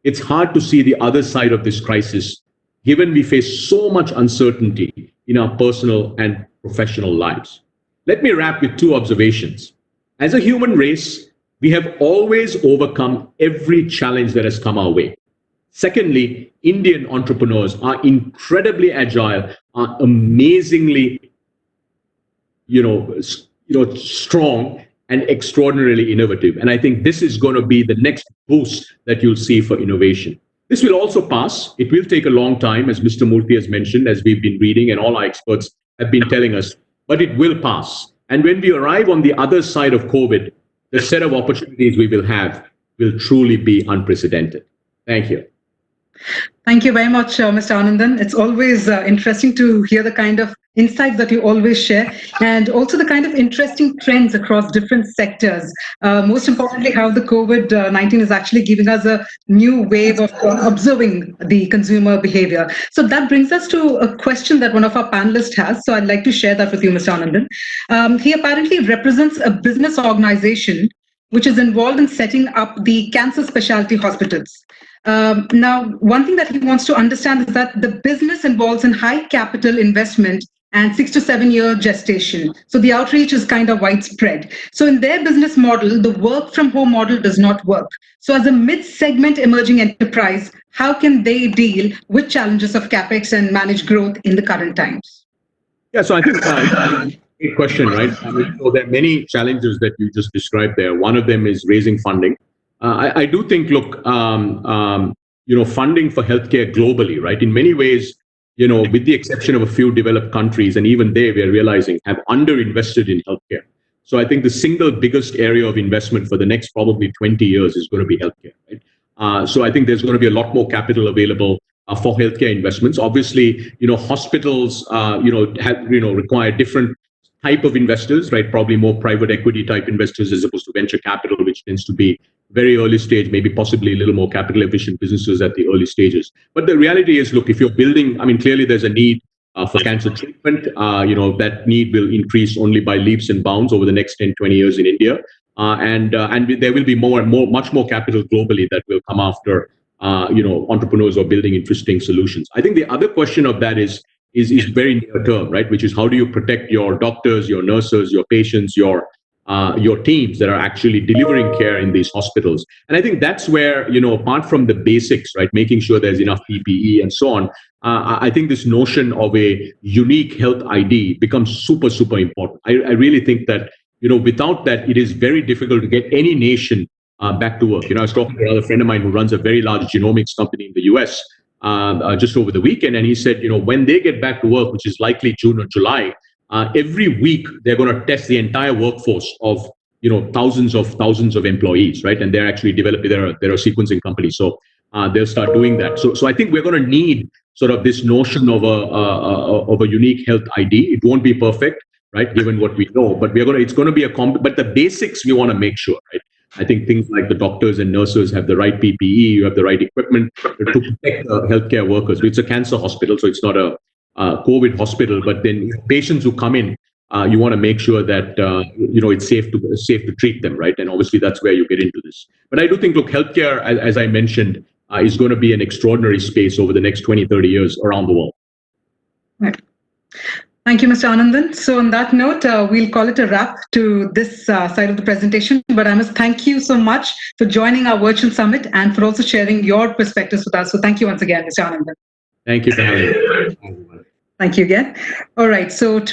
It's hard to see the other side of this crisis, given we face so much uncertainty in our personal and professional lives. Let me wrap with two observations. As a human race, we have always overcome every challenge that has come our way. Secondly, Indian entrepreneurs are incredibly agile, are amazingly, strong and extraordinarily innovative. And I think this is going to be the next boost that you'll see for innovation. This will also pass. It will take a long time, as Mr. Murthy has mentioned, as we've been reading and all our experts have been telling us, but it will pass. And when we arrive on the other side of COVID, the set of opportunities we will have will truly be unprecedented. Thank you. Thank you very much, Mr. Anandan. It's always interesting to hear the kind of insights that you always share, and also the kind of interesting trends across different sectors. Most importantly, how the COVID-19 is actually giving us a new wave of observing the consumer behavior. So that brings us to a question that one of our panelists has. So I'd like to share that with you, Mr. Anandan. He apparently represents a business organization which is involved in setting up the cancer specialty hospitals. Now, one thing that he wants to understand is that the business involves in high capital investment and 6 to 7 year gestation. So the outreach is kind of widespread. So in their business model, the work from home model does not work. So as a mid-segment emerging enterprise, how can they deal with challenges of CapEx and manage growth in the current times? Yeah, so I think great question, right? I mean, so there are many challenges that you just described there. One of them is raising funding. I do think, look, funding for healthcare globally, right? In many ways, with the exception of a few developed countries, and even they, we are realizing, have underinvested in healthcare. So I think the single biggest area of investment for the next probably 20 years is going to be healthcare, right? So I think there's going to be a lot more capital available for healthcare investments. Obviously, hospitals, require different type of investors, right? Probably more private equity type investors as opposed to venture capital, which tends to be very early stage, maybe possibly a little more capital efficient businesses at the early stages. But the reality is, look, if you're building, I mean, clearly there's a need for cancer treatment. That need will increase only by leaps and bounds over the next 10, 20 years in India. And there will be much more capital globally that will come after, entrepreneurs are building interesting solutions. I think the other question of that is very near term, right? Which is how do you protect your doctors, your nurses, your patients, your teams that are actually delivering care in these hospitals. And I think that's where, apart from the basics, right, making sure there's enough PPE and so on, I think this notion of a unique health ID becomes super, super important. I really think that, without that, it is very difficult to get any nation back to work. I was talking to another friend of mine who runs a very large genomics company in the US just over the weekend, and he said, when they get back to work, which is likely June or July, every week they're going to test the entire workforce of thousands of employees, right? And they're actually developing. They're a sequencing company, so they'll start doing that. So I think we're going to need sort of this notion of a unique health ID. It won't be perfect, right? Given what we know, but it's going to be but the basics we want to make sure, right? I think things like the doctors and nurses have the right PPE, you have the right equipment to protect healthcare workers. It's a cancer hospital, so it's not a COVID hospital. But then patients who come in, you want to make sure that it's safe to treat them, right? And obviously that's where you get into this. But I do think, look, healthcare, as I mentioned, is going to be an extraordinary space over the next 20, 30 years around the world. Right. Thank you, Mr. Anandan. So on that note, we'll call it a wrap to this side of the presentation. But I must thank you so much for joining our virtual summit and for also sharing your perspectives with us. So thank you once again, Mr. Anandan. Thank you for having me. Thank you again. All right. So to